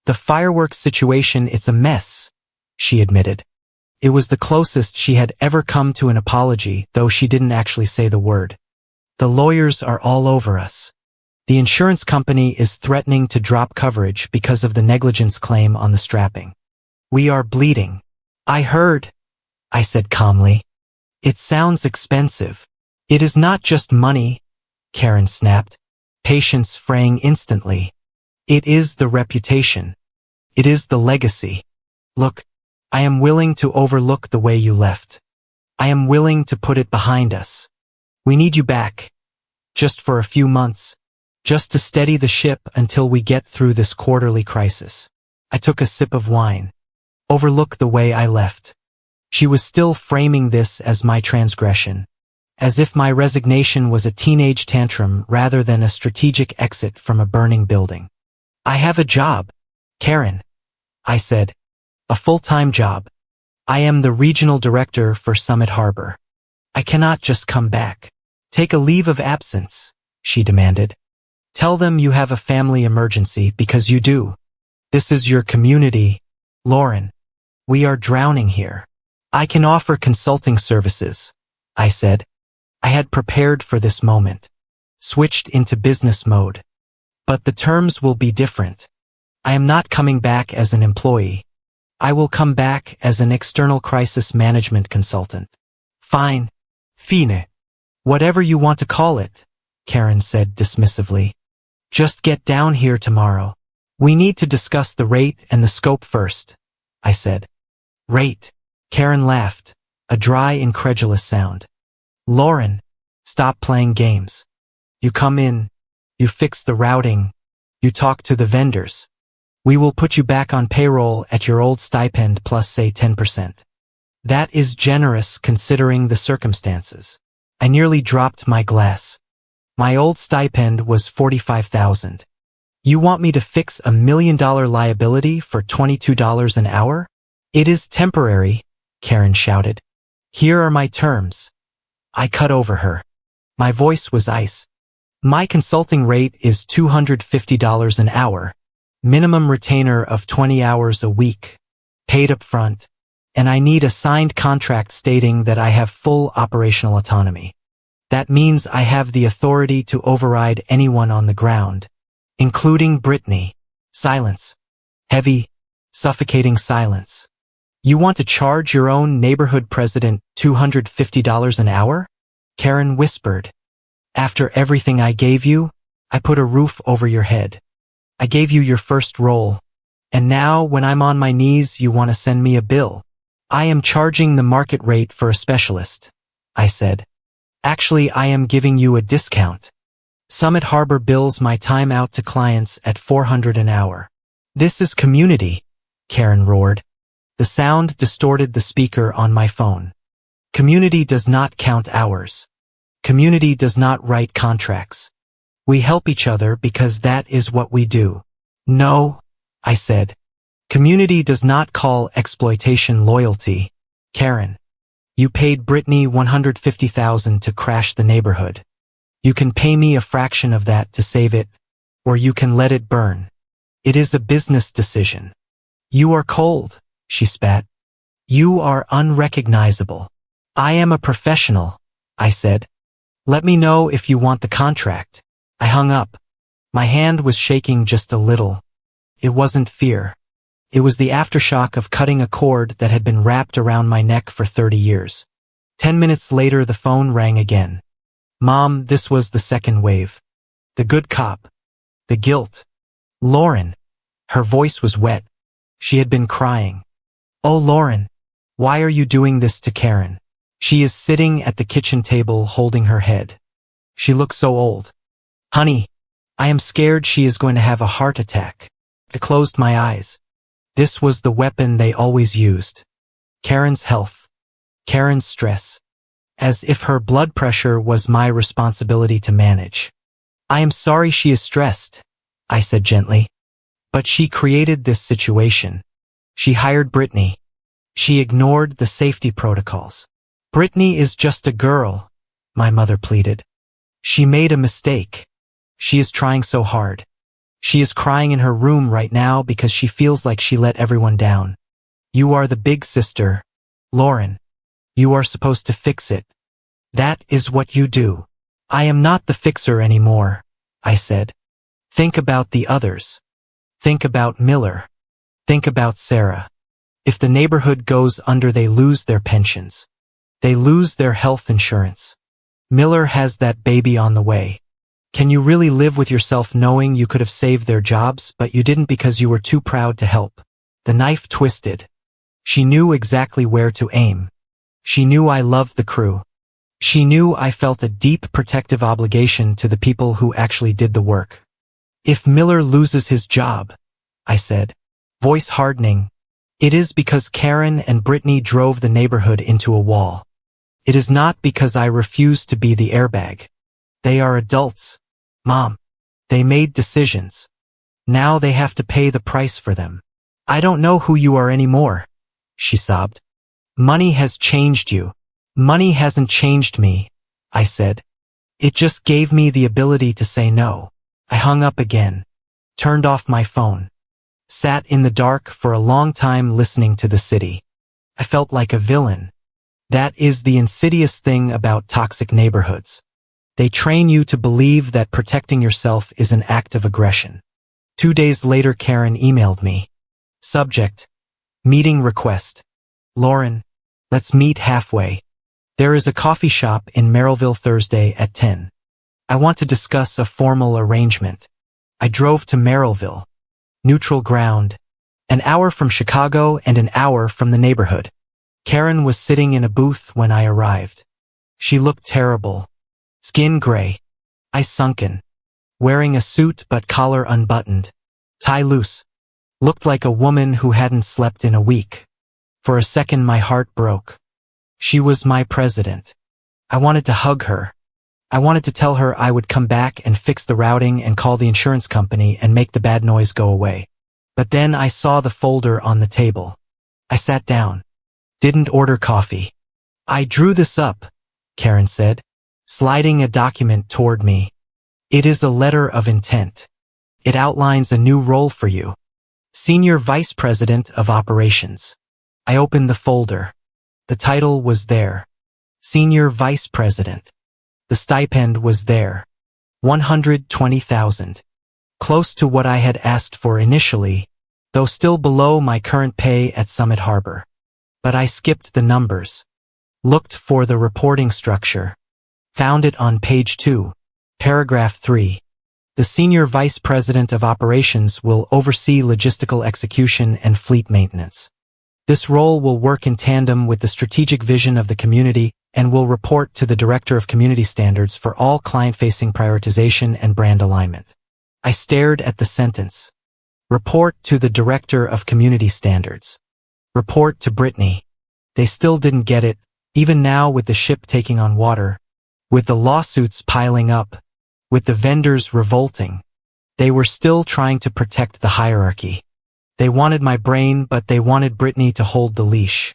S1: "The fireworks situation, it's a mess," she admitted. It was the closest she had ever come to an apology, though she didn't actually say the word. "The lawyers are all over us. The insurance company is threatening to drop coverage because of the negligence claim on the strapping. We are bleeding." "I heard," I said calmly. "It sounds expensive." "It is not just money," Karen snapped, patience fraying instantly. "It is the reputation. It is the legacy. Look, I am willing to overlook the way you left. I am willing to put it behind us. We need you back. Just for a few months. Just to steady the ship until we get through this quarterly crisis." I took a sip of wine. "Overlook the way I left." She was still framing this as my transgression, as if my resignation was a teenage tantrum rather than a strategic exit from a burning building. "I have a job, Karen," I said. "A full-time job. I am the regional director for Summit Harbor. I cannot just come back." "Take a leave of absence," she demanded. "Tell them you have a family emergency, because you do. This is your community, Lauren. We are drowning here. I can offer consulting services," I said. I had prepared for this moment. Switched into business mode. "But the terms will be different. I am not coming back as an employee. I will come back as an external crisis management consultant." "Fine. Fine. Whatever you want to call it," Karen said dismissively. "Just get down here tomorrow. We need to discuss the rate and the scope first," I said. "Rate?" Karen laughed, a dry, incredulous sound. "Lauren, stop playing games. You come in, you fix the routing, you talk to the vendors. We will put you back on payroll at your old stipend plus say 10%. That is generous considering the circumstances." I nearly dropped my glass. My old stipend was $45,000. You want me to fix $1 million liability for $22 an hour? "It is temporary," Karen shouted. "Here are my terms." I cut over her. My voice was ice. "My consulting rate is $250 an hour, minimum retainer of 20 hours a week, paid up front, and I need a signed contract stating that I have full operational autonomy. That means I have the authority to override anyone on the ground, including Brittany." Silence. Heavy, suffocating silence. "You want to charge your own neighborhood president $250 an hour?" Karen whispered. "After everything I gave you, I put a roof over your head. I gave you your first role. And now, when I'm on my knees, you want to send me a bill." "I am charging the market rate for a specialist," I said. "Actually, I am giving you a discount. Summit Harbor bills my time out to clients at $400 an hour." "This is community," Karen roared. The sound distorted the speaker on my phone. "Community does not count hours. Community does not write contracts. We help each other because that is what we do." "No," I said. "Community does not call exploitation loyalty, Karen. You paid Brittany $150,000 to crash the neighborhood. You can pay me a fraction of that to save it, or you can let it burn. It is a business decision." "You are cold," she spat. "You are unrecognizable." "I am a professional," I said. "Let me know if you want the contract." I hung up. My hand was shaking just a little. It wasn't fear. It was the aftershock of cutting a cord that had been wrapped around my neck for 30 years. 10 minutes later, the phone rang again. "Mom, this was the second wave. The good cop. The guilt." "Lauren." Her voice was wet. She had been crying. "Oh, Lauren, why are you doing this to Karen? She is sitting at the kitchen table holding her head. She looks so old. Honey, I am scared she is going to have a heart attack." I closed my eyes. This was the weapon they always used. Karen's health. Karen's stress. As if her blood pressure was my responsibility to manage. "I am sorry she is stressed," I said gently. "But she created this situation. She hired Brittany. She ignored the safety protocols. Brittany is just a girl," my mother pleaded. "She made a mistake. She is trying so hard. She is crying in her room right now because she feels like she let everyone down. You are the big sister, Lauren. You are supposed to fix it. That is what you do." "I am not the fixer anymore," I said. "Think about the others. Think about Miller. Think about Sarah. If the neighborhood goes under, they lose their pensions. They lose their health insurance. Miller has that baby on the way. Can you really live with yourself knowing you could have saved their jobs, but you didn't because you were too proud to help?" The knife twisted. She knew exactly where to aim. She knew I loved the crew. She knew I felt a deep protective obligation to the people who actually did the work. "If Miller loses his job," I said, voice hardening, "it is because Karen and Brittany drove the neighborhood into a wall. It is not because I refuse to be the airbag. They are adults, Mom. They made decisions. Now they have to pay the price for them." "I don't know who you are anymore," she sobbed. "Money has changed you." "Money hasn't changed me," I said. "It just gave me the ability to say no." I hung up again, turned off my phone, sat in the dark for a long time listening to the city. I felt like a villain. That is the insidious thing about toxic neighborhoods. They train you to believe that protecting yourself is an act of aggression. 2 days later, Karen emailed me. Subject: meeting request. "Lauren, let's meet halfway. There is a coffee shop in Merrillville Thursday at 10. I want to discuss a formal arrangement." I drove to Merrillville. Neutral ground. An hour from Chicago and an hour from the neighborhood. Karen was sitting in a booth when I arrived. She looked terrible. Skin gray. Eyes sunken. Wearing a suit but collar unbuttoned. Tie loose. Looked like a woman who hadn't slept in a week. For a second my heart broke. She was my president. I wanted to hug her. I wanted to tell her I would come back and fix the routing and call the insurance company and make the bad noise go away. But then I saw the folder on the table. I sat down. Didn't order coffee. "I drew this up," Karen said, sliding a document toward me. "It is a letter of intent. It outlines a new role for you. Senior Vice President of Operations." I opened the folder. The title was there. Senior Vice President. The stipend was there. $120,000. Close to what I had asked for initially, though still below my current pay at Summit Harbor. But I skipped the numbers. Looked for the reporting structure. Found it on page 2, paragraph 3. The Senior Vice President of Operations will oversee logistical execution and fleet maintenance. This role will work in tandem with the strategic vision of the community and will report to the Director of Community Standards for all client-facing prioritization and brand alignment. I stared at the sentence. Report to the Director of Community Standards. Report to Brittany. They still didn't get it, even now with the ship taking on water, with the lawsuits piling up, with the vendors revolting. They were still trying to protect the hierarchy. They wanted my brain, but they wanted Brittany to hold the leash.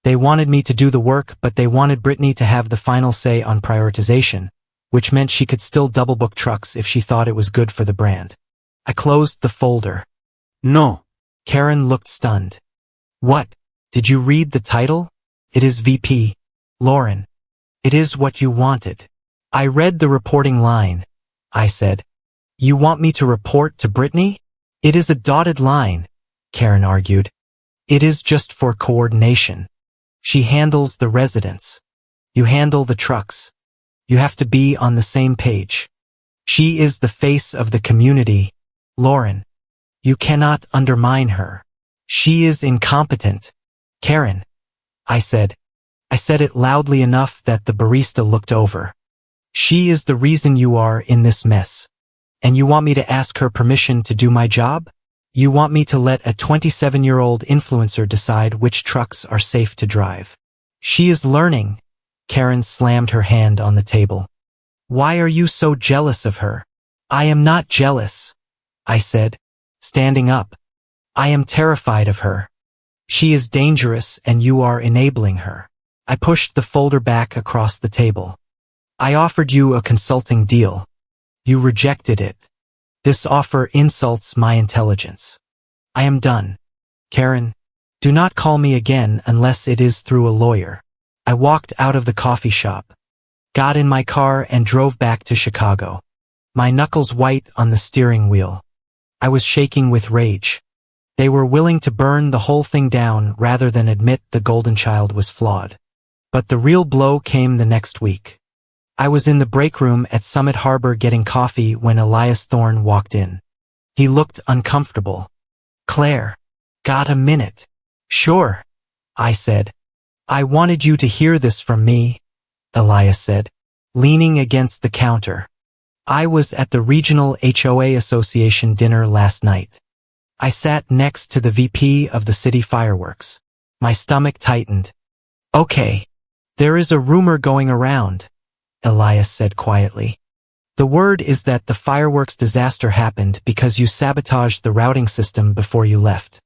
S1: They wanted me to do the work, but they wanted Brittany to have the final say on prioritization, which meant she could still double book trucks if she thought it was good for the brand. I closed the folder.
S2: No.
S1: Karen looked stunned. What? Did you read the title? It is VP. Lauren. It is what you wanted. I read the reporting line, I said. You want me to report to Brittany? It is a dotted line, Karen argued. It is just for coordination. She handles the residents. You handle the trucks. You have to be on the same page. She is the face of the community, Lauren. You cannot undermine her. She is incompetent. Karen, I said. I said it loudly enough that the barista looked over. She is the reason you are in this mess. And you want me to ask her permission to do my job? You want me to let a 27-year-old influencer decide which trucks are safe to drive? She is learning. Karen slammed her hand on the table. Why are you so jealous of her? I am not jealous, I said, standing up. I am terrified of her. She is dangerous and you are enabling her. I pushed the folder back across the table. I offered you a consulting deal. You rejected it. This offer insults my intelligence. I am done. Karen, do not call me again unless it is through a lawyer. I walked out of the coffee shop, got in my car and drove back to Chicago. My knuckles white on the steering wheel. I was shaking with rage. They were willing to burn the whole thing down rather than admit the golden child was flawed. But the real blow came the next week. I was in the break room at Summit Harbor getting coffee when Elias Thorne walked in. He looked uncomfortable. Claire, got a minute? Sure, I said. I wanted you to hear this from me, Elias said, leaning against the counter. I was at the Regional HOA Association dinner last night. I sat next to the VP of the city fireworks. My stomach tightened. Okay, there is a rumor going around, Elias said quietly. The word is that the fireworks disaster happened because you sabotaged the routing system before you left.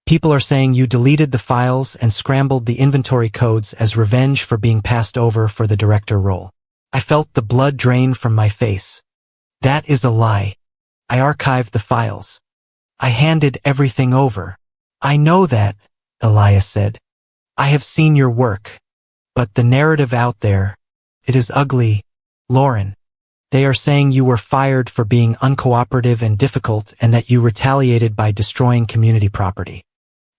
S1: People are saying you deleted the files and scrambled the inventory codes as revenge for being passed over for the director role. I felt the blood drain from my face. That is a lie. I archived the files. I handed everything over. I know that, Elias said. I have seen your work. But the narrative out there, it is ugly, Lauren. They are saying you were fired for being uncooperative and difficult and that you retaliated by destroying community property.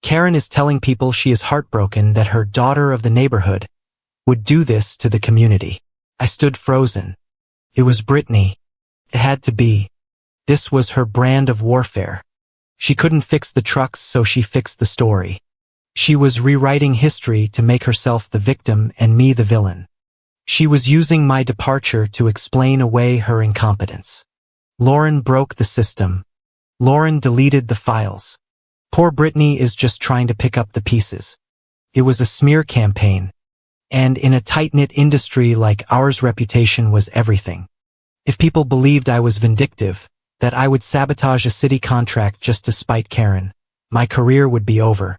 S1: Karen is telling people she is heartbroken that her daughter of the neighborhood would do this to the community. I stood frozen. It was Brittany. It had to be. This was her brand of warfare. She couldn't fix the trucks, so she fixed the story. She was rewriting history to make herself the victim and me the villain. She was using my departure to explain away her incompetence. Lauren broke the system. Lauren deleted the files. Poor Brittany is just trying to pick up the pieces. It was a smear campaign. And in a tight-knit industry like ours, reputation was everything. If people believed I was vindictive, that I would sabotage a city contract just to spite Karen, my career would be over.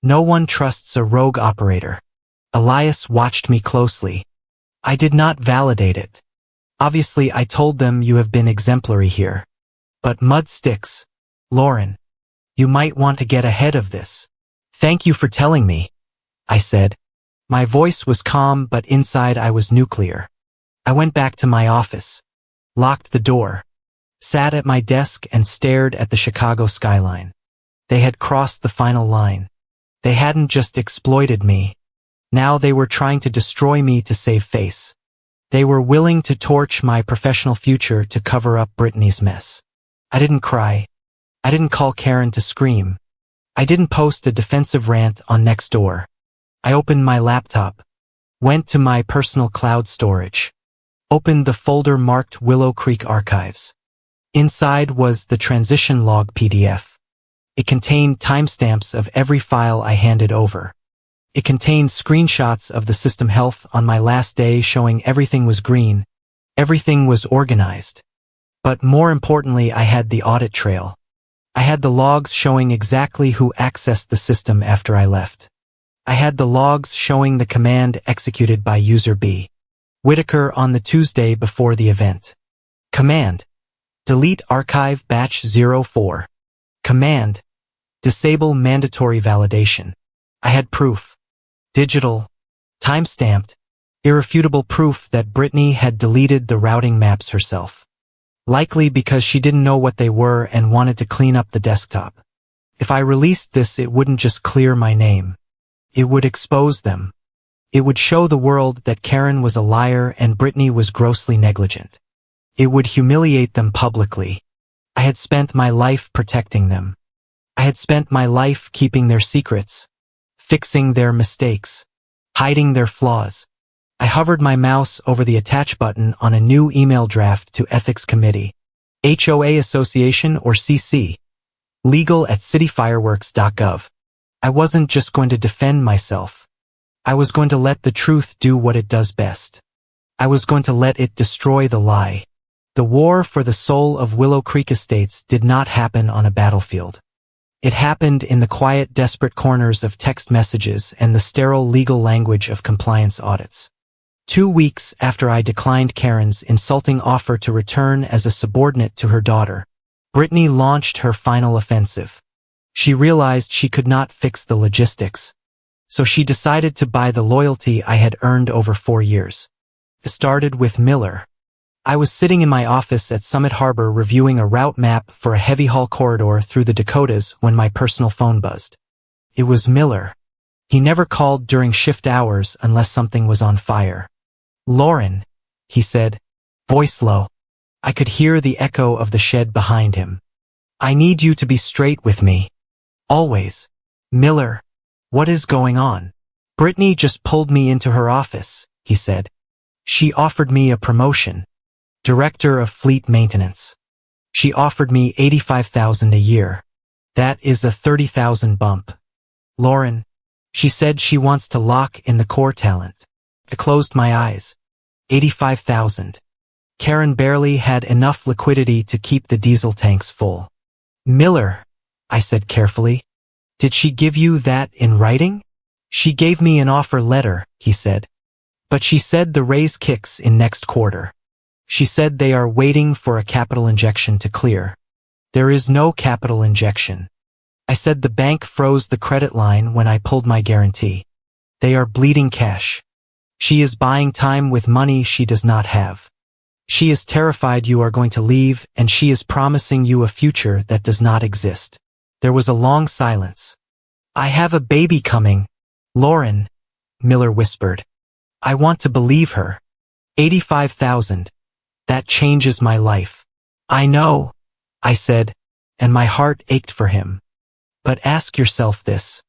S1: No one trusts a rogue operator. Elias watched me closely. I did not validate it. Obviously, I told them you have been exemplary here. But mud sticks. Lauren, you might want to get ahead of this. Thank you for telling me, I said. My voice was calm, but inside I was nuclear. I went back to my office, locked the door, sat at my desk and stared at the Chicago skyline. They had crossed the final line. They hadn't just exploited me. Now they were trying to destroy me to save face. They were willing to torch my professional future to cover up Brittany's mess. I didn't cry. I didn't call Karen to scream. I didn't post a defensive rant on Nextdoor. I opened my laptop, went to my personal cloud storage, opened the folder marked Willow Creek Archives. Inside was the transition log PDF. It contained timestamps of every file I handed over. It contained screenshots of the system health on my last day showing everything was green, everything was organized. But more importantly, I had the audit trail. I had the logs showing exactly who accessed the system after I left. I had the logs showing the command executed by user B. Whitaker on the Tuesday before the event. Command: delete archive batch 04. Command: disable mandatory validation. I had proof. Digital, time-stamped, irrefutable proof that Brittany had deleted the routing maps herself. Likely because she didn't know what they were and wanted to clean up the desktop. If I released this, it wouldn't just clear my name. It would expose them. It would show the world that Karen was a liar and Brittany was grossly negligent. It would humiliate them publicly. I had spent my life protecting them. I had spent my life keeping their secrets, fixing their mistakes, hiding their flaws. I hovered my mouse over the attach button on a new email draft to Ethics Committee, HOA Association or CC, legal at cityfireworks.gov. I wasn't just going to defend myself. I was going to let the truth do what it does best. I was going to let it destroy the lie. The war for the soul of Willow Creek Estates did not happen on a battlefield. It happened in the quiet, desperate corners of text messages and the sterile legal language of compliance audits. 2 weeks after I declined Karen's insulting offer to return as a subordinate to her daughter, Brittany launched her final offensive. She realized she could not fix the logistics, so she decided to buy the loyalty I had earned over 4 years. It started with Miller. I was sitting in my office at Summit Harbor reviewing a route map for a heavy haul corridor through the Dakotas when my personal phone buzzed. It was Miller. He never called during shift hours unless something was on fire. "Lauren," he said, voice low. I could hear the echo of the shed behind him. "I need you to be straight with me. Always." "Miller, what is going on?" "Brittany just pulled me into her office," he said. "She offered me a promotion. Director of Fleet Maintenance. She offered me $85,000 a year. That is a $30,000 bump. Lauren, she said she wants to lock in the core talent." I closed my eyes. 85,000. Karen barely had enough liquidity to keep the diesel tanks full. "Miller," I said carefully, "did she give you that in writing?" "She gave me an offer letter," he said. "But she said the raise kicks in next quarter. She said they are waiting for a capital injection to clear." "There is no capital injection." I said the bank froze the credit line when I pulled my guarantee. "They are bleeding cash. She is buying time with money she does not have. She is terrified you are going to leave, and she is promising you a future that does not exist." There was a long silence. "I have a baby coming, Lauren," Miller whispered. "I want to believe her. 85,000. That changes my life." "I know," I said, and my heart ached for him. "But ask yourself this.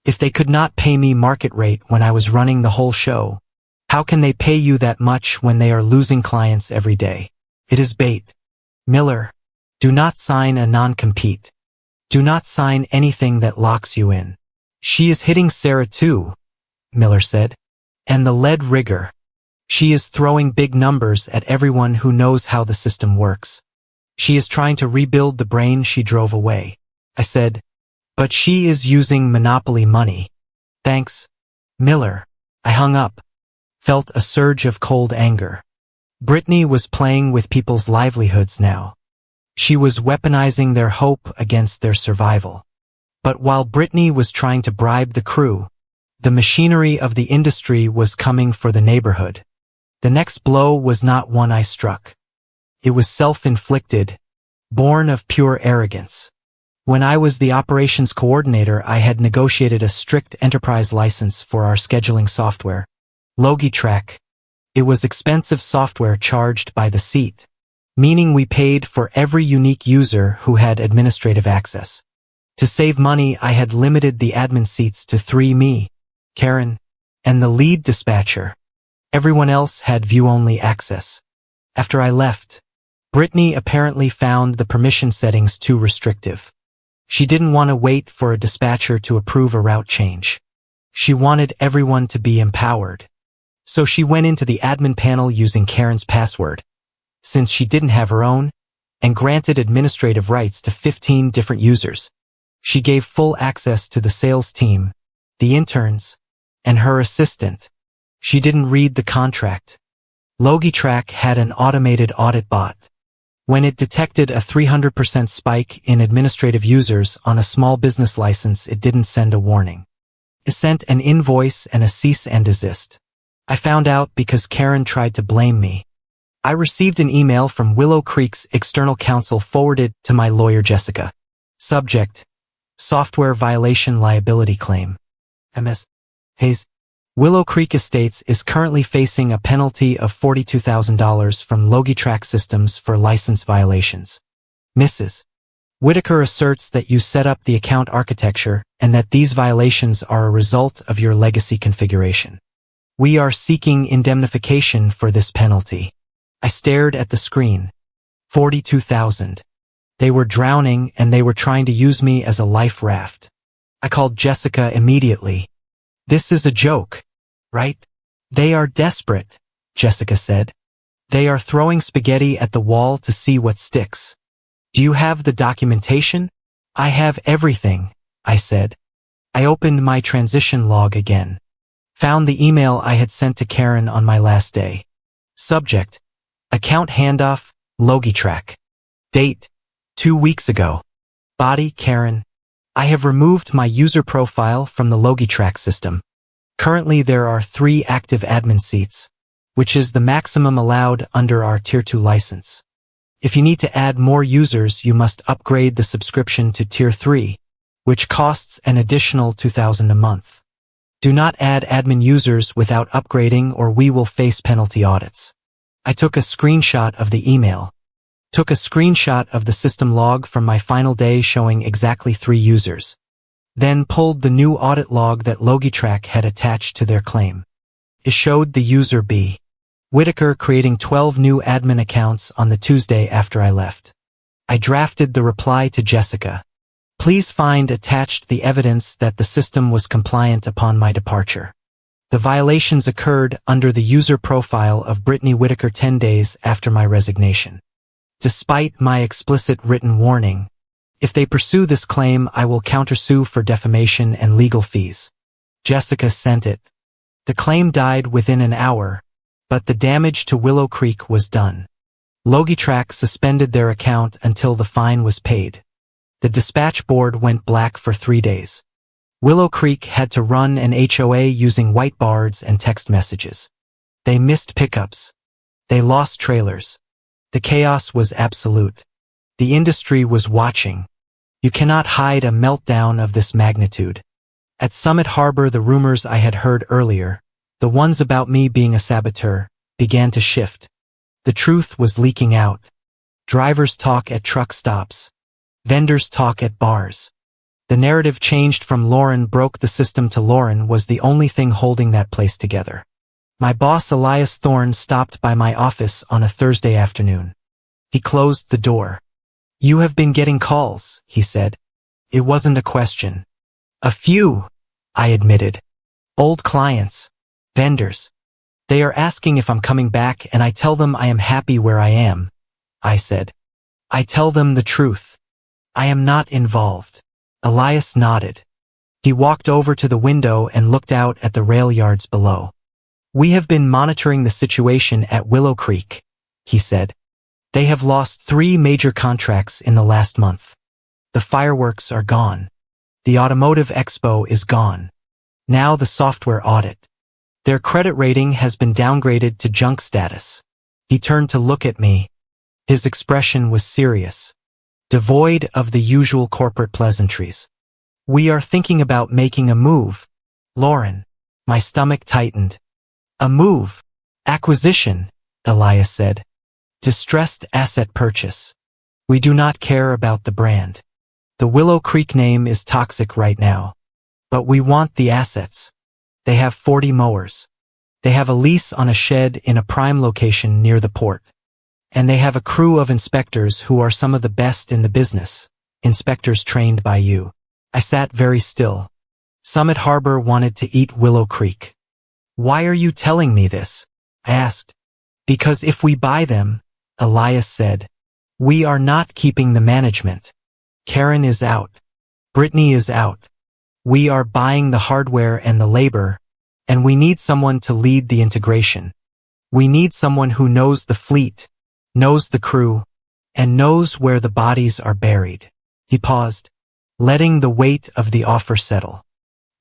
S1: If they could not pay me market rate when I was running the whole show, how can they pay you that much when they are losing clients every day? It is bait. Miller, do not sign a non-compete. Do not sign anything that locks you in." "She is hitting Sarah too," Miller said. "And the lead rigger. She is throwing big numbers at everyone who knows how the system works. She is trying to rebuild the brain she drove away." I said, "But she is using monopoly money." "Thanks, Miller." I hung up, felt a surge of cold anger. Brittany was playing with people's livelihoods now. She was weaponizing their hope against their survival. But while Brittany was trying to bribe the crew, the machinery of the industry was coming for the neighborhood. The next blow was not one I struck. It was self-inflicted, born of pure arrogance. When I was the operations coordinator, I had negotiated a strict enterprise license for our scheduling software, LogiTrack. It was expensive software charged by the seat, meaning we paid for every unique user who had administrative access. To save money, I had limited the admin seats to 3: me, Karen, and the lead dispatcher. Everyone else had view-only access. After I left, Brittany apparently found the permission settings too restrictive. She didn't want to wait for a dispatcher to approve a route change. She wanted everyone to be empowered. So she went into the admin panel using Karen's password, since she didn't have her own, and granted administrative rights to 15 different users. She gave full access to the sales team, the interns, and her assistant. She didn't read the contract. LogiTrack had an automated audit bot. When it detected a 300% spike in administrative users on a small business license, it didn't send a warning. It sent an invoice and a cease and desist. I found out because Karen tried to blame me. I received an email from Willow Creek's external counsel forwarded to my lawyer Jessica. Subject: Software Violation Liability Claim. MS. Hayes. Willow Creek Estates is currently facing a penalty of $42,000 from LogiTrack Systems for license violations. Mrs. Whitaker asserts that you set up the account architecture and that these violations are a result of your legacy configuration. We are seeking indemnification for this penalty. I stared at the screen. 42,000. They were drowning and they were trying to use me as a life raft. I called Jessica immediately. This is a joke, right? They are desperate, Jessica said. They are throwing spaghetti at the wall to see what sticks. Do you have the documentation? I have everything, I said. I opened my transition log again. Found the email I had sent to Karen on my last day. Subject: Account handoff, Logitrack. Date: 2 weeks ago. Body: Karen. I have removed my user profile from the Logitrack system. Currently there are 3 active admin seats, which is the maximum allowed under our Tier 2 license. If you need to add more users, you must upgrade the subscription to Tier 3, which costs an additional $2,000 a month. Do not add admin users without upgrading or we will face penalty audits. I took a screenshot of the email. Took a screenshot of the system log from my final day showing exactly 3 users. Then pulled the new audit log that Logitrack had attached to their claim. It showed the user B. Whitaker creating 12 new admin accounts on the Tuesday after I left. I drafted the reply to Jessica. Please find attached the evidence that the system was compliant upon my departure. The violations occurred under the user profile of Brittany Whitaker 10 days after my resignation. Despite my explicit written warning, if they pursue this claim, I will countersue for defamation and legal fees. Jessica sent it. The claim died within an hour, but the damage to Willow Creek was done. Logitrack suspended their account until the fine was paid. The dispatch board went black for 3 days. Willow Creek had to run an HOA using whiteboards and text messages. They missed pickups. They lost trailers. The chaos was absolute. The industry was watching. You cannot hide a meltdown of this magnitude. At Summit Harbor, the rumors I had heard earlier, the ones about me being a saboteur, began to shift. The truth was leaking out. Drivers talk at truck stops. Vendors talk at bars. The narrative changed from Lauren broke the system to Lauren was the only thing holding that place together. My boss Elias Thorne stopped by my office on a Thursday afternoon. He closed the door. You have been getting calls, he said. It wasn't a question. A few, I admitted. Old clients. Vendors. They are asking if I'm coming back and I tell them I am happy where I am, I said. I tell them the truth. I am not involved. Elias nodded. He walked over to the window and looked out at the rail yards below. We have been monitoring the situation at Willow Creek, he said. They have lost 3 major contracts in the last month. The fireworks are gone. The automotive expo is gone. Now the software audit. Their credit rating has been downgraded to junk status. He turned to look at me. His expression was serious, devoid of the usual corporate pleasantries. We are thinking about making a move, Lauren. My stomach tightened. A move. Acquisition, Elias said. Distressed asset purchase. We do not care about the brand. The Willow Creek name is toxic right now. But we want the assets. They have 40 mowers. They have a lease on a shed in a prime location near the port. And they have a crew of inspectors who are some of the best in the business, inspectors trained by you. I sat very still. Summit Harbor wanted to eat Willow Creek. Why are you telling me this? I asked. Because if we buy them, Elias said, we are not keeping the management. Karen is out. Brittany is out. We are buying the hardware and the labor, and we need someone to lead the integration. We need someone who knows the fleet, knows the crew, and knows where the bodies are buried. He paused, letting the weight of the offer settle.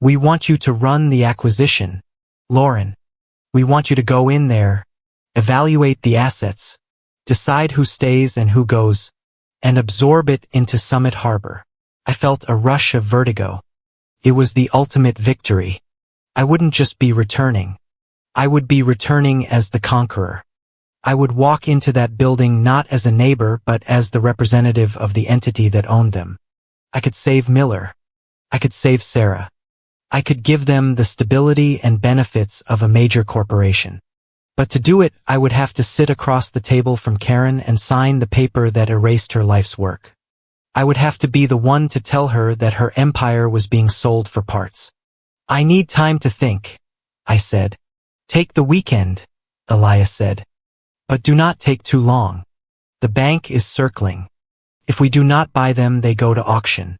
S1: We want you to run the acquisition, Lauren. We want you to go in there, evaluate the assets, decide who stays and who goes, and absorb it into Summit Harbor. I felt a rush of vertigo. It was the ultimate victory. I wouldn't just be returning. I would be returning as the conqueror. I would walk into that building not as a neighbor but as the representative of the entity that owned them. I could save Miller. I could save Sarah. I could give them the stability and benefits of a major corporation. But to do it, I would have to sit across the table from Karen and sign the paper that erased her life's work. I would have to be the one to tell her that her empire was being sold for parts. I need time to think, I said. Take the weekend, Elias said. But do not take too long. The bank is circling. If we do not buy them, they go to auction.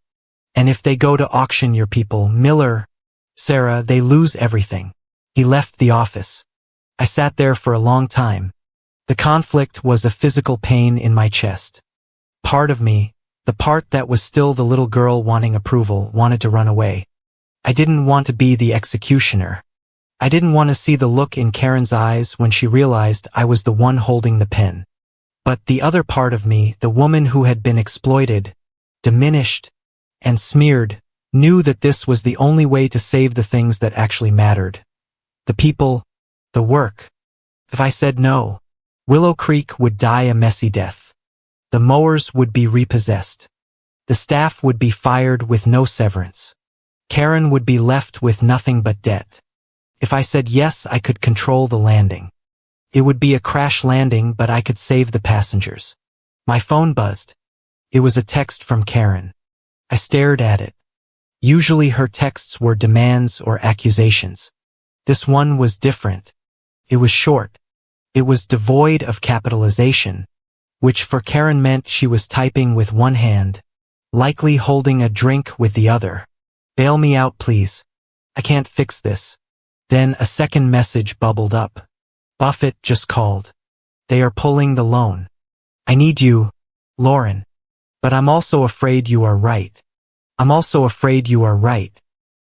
S1: And if they go to auction, your people, Miller, Sarah, they lose everything. He left the office. I sat there for a long time. The conflict was a physical pain in my chest. Part of me, the part that was still the little girl wanting approval, wanted to run away. I didn't want to be the executioner. I didn't want to see the look in Karen's eyes when she realized I was the one holding the pen. But the other part of me, the woman who had been exploited, diminished, and smeared, knew that this was the only way to save the things that actually mattered. The people, the work. If I said no, Willow Creek would die a messy death. The mowers would be repossessed. The staff would be fired with no severance. Karen would be left with nothing but debt. If I said yes, I could control the landing. It would be a crash landing, but I could save the passengers. My phone buzzed. It was a text from Karen. I stared at it. Usually her texts were demands or accusations. This one was different. It was short. It was devoid of capitalization, which for Karen meant she was typing with one hand, likely holding a drink with the other. Bail me out, please. I can't fix this. Then a second message bubbled up. Buffett just called. They are pulling the loan. I need you, Lauren. But I'm also afraid you are right. I'm also afraid you are right.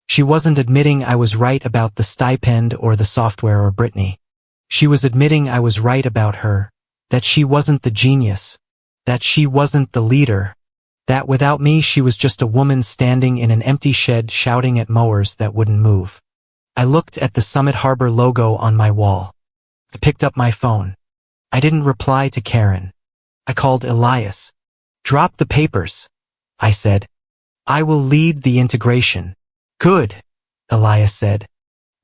S1: She wasn't admitting I was right about the stipend or the software or Brittany. She was admitting I was right about her, that she wasn't the genius, that she wasn't the leader, that without me she was just a woman standing in an empty shed shouting at mowers that wouldn't move. I looked at the Summit Harbor logo on my wall. I picked up my phone. I didn't reply to Karen. I called Elias. Drop the papers, I said. I will lead the integration. Good, Elias said.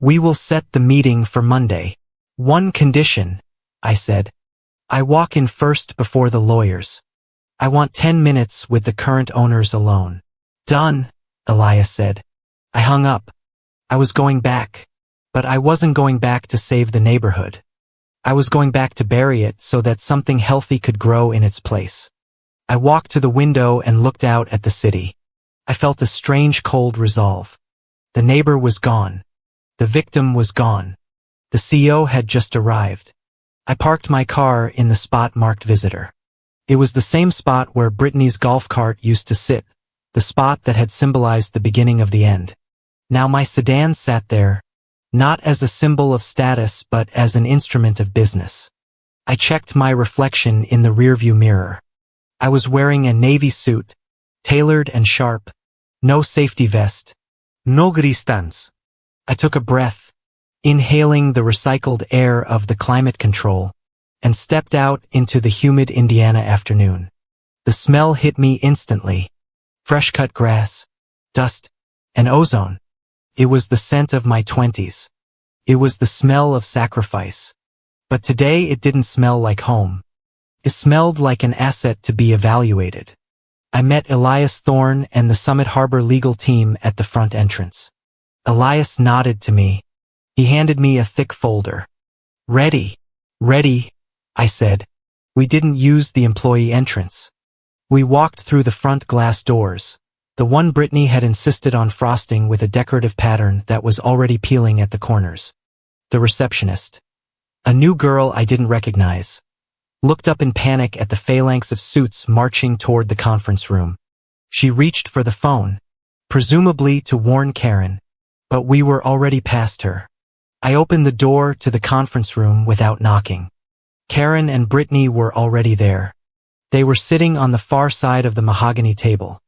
S1: We will set the meeting for Monday. One condition, I said. I walk in first before the lawyers. I want 10 minutes with the current owners alone. Done, Elias said. I hung up. I was going back, but I wasn't going back to save the neighborhood. I was going back to bury it so that something healthy could grow in its place. I walked to the window and looked out at the city. I felt a strange cold resolve. The neighbor was gone. The victim was gone. The CEO had just arrived. I parked my car in the spot marked visitor. It was the same spot where Brittany's golf cart used to sit, the spot that had symbolized the beginning of the end. Now my sedan sat there, not as a symbol of status but as an instrument of business. I checked my reflection in the rearview mirror. I was wearing a navy suit, tailored and sharp, no safety vest, no gristans. I took a breath, inhaling the recycled air of the climate control, and stepped out into the humid Indiana afternoon. The smell hit me instantly. Fresh-cut grass, dust, and ozone. It was the scent of my 20s. It was the smell of sacrifice. But today it didn't smell like home. It smelled like an asset to be evaluated. I met Elias Thorne and the Summit Harbor legal team at the front entrance. Elias nodded to me. He handed me a thick folder. Ready, I said. We didn't use the employee entrance. We walked through the front glass doors. The one Brittany had insisted on frosting with a decorative pattern that was already peeling at the corners. The receptionist, a new girl I didn't recognize, looked up in panic at the phalanx of suits marching toward the conference room. She reached for the phone, presumably to warn Karen, but we were already past her. I opened the door to the conference room without knocking. Karen and Brittany were already there. They were sitting on the far side of the mahogany table.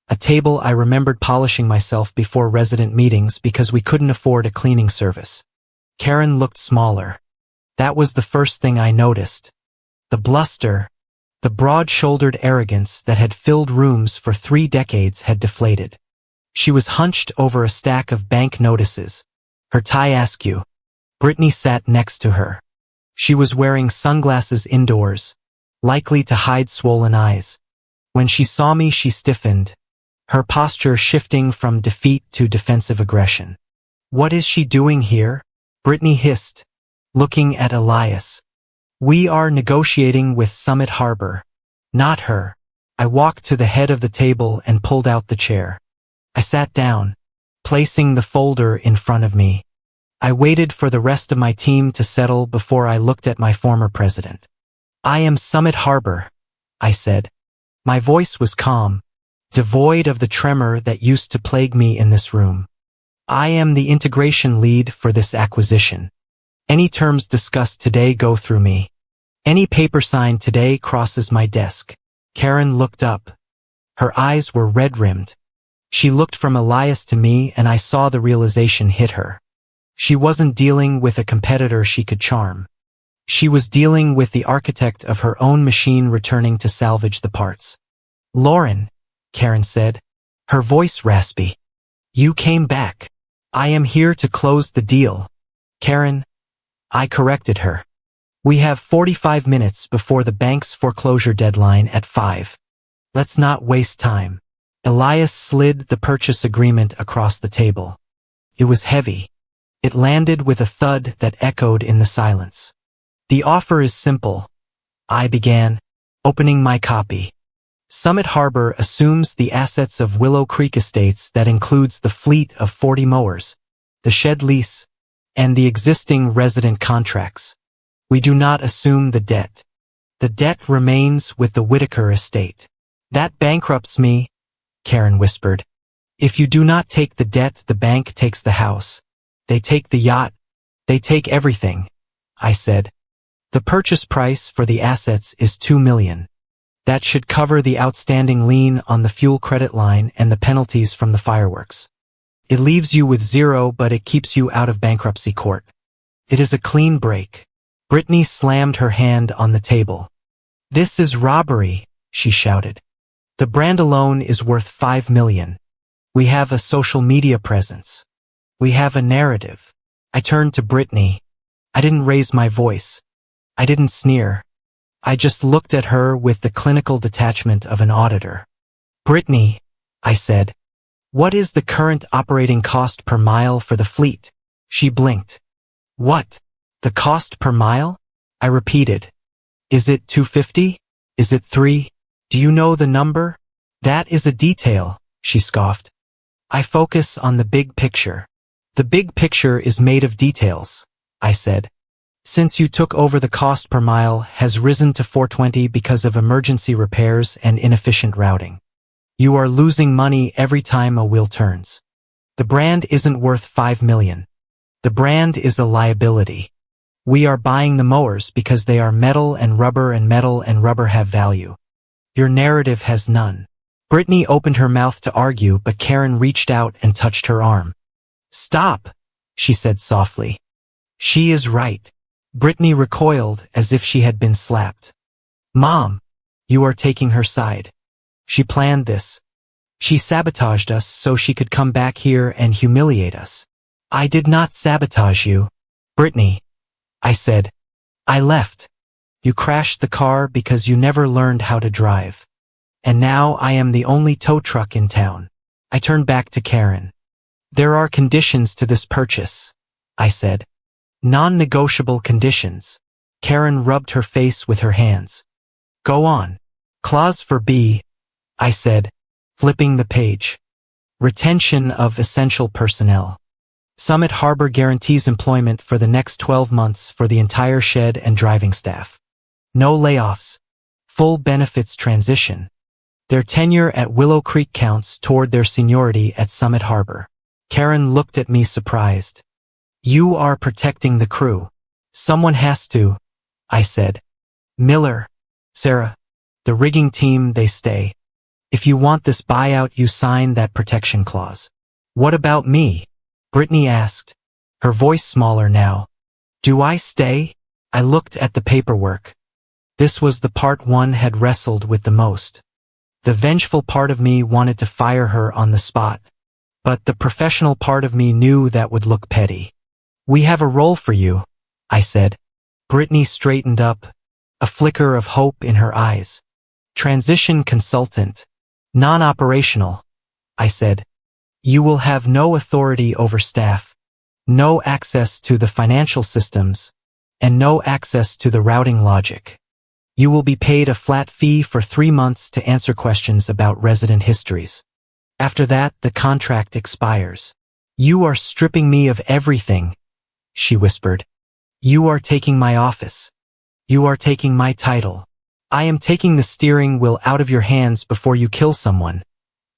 S1: A table I remembered polishing myself before resident meetings because we couldn't afford a cleaning service. Karen looked smaller. That was the first thing I noticed. The bluster, the broad-shouldered arrogance that had filled rooms for 3 decades had deflated. She was hunched over a stack of bank notices, her tie askew. Brittany sat next to her. She was wearing sunglasses indoors, likely to hide swollen eyes. When she saw me, she stiffened, her posture shifting from defeat to defensive aggression. "What is she doing here?" Brittany hissed, looking at Elias. "We are negotiating with Summit Harbor." "Not her." I walked to the head of the table and pulled out the chair. I sat down, placing the folder in front of me. I waited for the rest of my team to settle before I looked at my former president. "I am Summit Harbor," I said. My voice was calm, devoid of the tremor that used to plague me in this room. "I am the integration lead for this acquisition. Any terms discussed today go through me. Any paper signed today crosses my desk." Karen looked up. Her eyes were red-rimmed. She looked from Elias to me, and I saw the realization hit her. She wasn't dealing with a competitor she could charm. She was dealing with the architect of her own machine returning to salvage the parts. "Lauren," Karen said, her voice raspy. "You came back. I am here to close the deal." "Karen," I corrected her. "We have 45 minutes before the bank's foreclosure deadline at 5. Let's not waste time." Elias slid the purchase agreement across the table. It was heavy. It landed with a thud that echoed in the silence. "The offer is simple," I began, opening my copy. "Summit Harbor assumes the assets of Willow Creek Estates. That includes the fleet of 40 mowers, the shed lease, and the existing resident contracts. We do not assume the debt. The debt remains with the Whitaker estate." "That bankrupts me," Karen whispered. "If you do not take the debt, the bank takes the house. They take the yacht. They take everything," I said. "The purchase price for the assets is $2 million. That should cover the outstanding lien on the fuel credit line and the penalties from the fireworks. It leaves you with 0, but it keeps you out of bankruptcy court. It is a clean break." Brittany slammed her hand on the table. "This is robbery," she shouted. "The brand alone is worth $5 million. We have a social media presence. We have a narrative." I turned to Brittany. I didn't raise my voice. I didn't sneer. I just looked at her with the clinical detachment of an auditor. "Brittany," I said, "what is the current operating cost per mile for the fleet?" She blinked. "What? The cost per mile?" I repeated. "Is it $250? Is it $3? Do you know the number?" "That is a detail," she scoffed. "I focus on the big picture." "The big picture is made of details," I said. "Since you took over, the cost per mile has risen to $420 because of emergency repairs and inefficient routing. You are losing money every time a wheel turns. The brand isn't worth $5 million. The brand is a liability. We are buying the mowers because they are metal and rubber have value. Your narrative has none." Brittany opened her mouth to argue, but Karen reached out and touched her arm. "Stop," she said softly. "She is right." Brittany recoiled as if she had been slapped. "Mom, you are taking her side. She planned this. She sabotaged us so she could come back here and humiliate us." "I did not sabotage you, Brittany," I said. "I left. You crashed the car because you never learned how to drive. And now I am the only tow truck in town." I turned back to Karen. "There are conditions to this purchase," I said. "Non-negotiable conditions." Karen rubbed her face with her hands. "Go on." "Clause for B," I said, flipping the page. "Retention of essential personnel. Summit Harbor guarantees employment for the next 12 months for the entire shed and driving staff. No layoffs. Full benefits transition. Their tenure at Willow Creek counts toward their seniority at Summit Harbor." Karen looked at me surprised. "You are protecting the crew." "Someone has to," I said. "Miller, Sarah, the rigging team, they stay. If you want this buyout, you sign that protection clause." "What about me?" Brittany asked, her voice smaller now. "Do I stay?" I looked at the paperwork. This was the part one had wrestled with the most. The vengeful part of me wanted to fire her on the spot, but the professional part of me knew that would look petty. "We have a role for you," I said. Brittany straightened up, a flicker of hope in her eyes. "Transition consultant. Non-operational," I said. "You will have no authority over staff, no access to the financial systems, and no access to the routing logic. You will be paid a flat fee for 3 months to answer questions about resident histories. After that, the contract expires." "You are stripping me of everything," she whispered. "You are taking my office. You are taking my title. I am taking the steering wheel out of your hands before you kill someone,"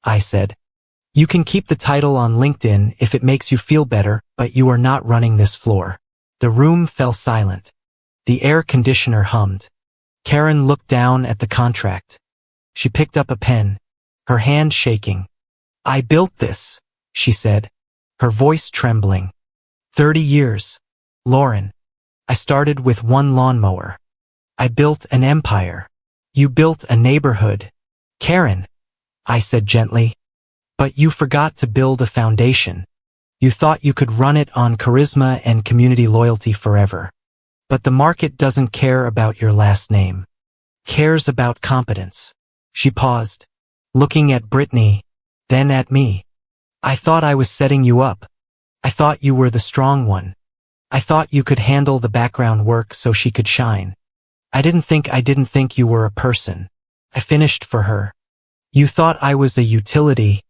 S1: I said. "You can keep the title on LinkedIn if it makes you feel better, but you are not running this floor." The room fell silent. The air conditioner hummed. Karen looked down at the contract. She picked up a pen, her hand shaking. "I built this," she said, her voice trembling. 30 years. Lauren. I started with one lawnmower. I built an empire. You built a neighborhood. Karen, I said gently. But you forgot to build a foundation. You thought you could run it on charisma and community loyalty forever. But the market doesn't care about your last name. Cares about competence. She paused, looking at Brittany, then at me. "I thought I was setting you up. I thought you were the strong one. I thought you could handle the background work so she could shine. I didn't think you were a person." I finished for her. "You thought I was a utility,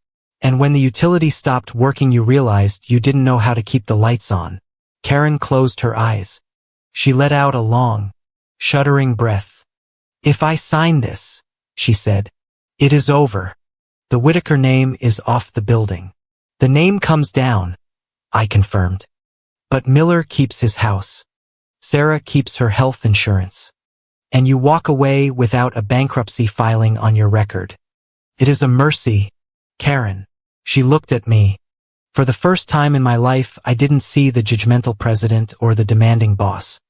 S1: and when the utility stopped working you realized you didn't know how to keep the lights on." Karen closed her eyes. She let out a long, shuddering breath. "If I sign this," she said, "it is over. The Whitaker name is off the building." "The name comes down," I confirmed. "But Miller keeps his house. Sarah keeps her health insurance. And you walk away without a bankruptcy filing on your record. It is a mercy, Karen." She looked at me. For the first time in my life, I didn't see the judgmental president or the demanding boss.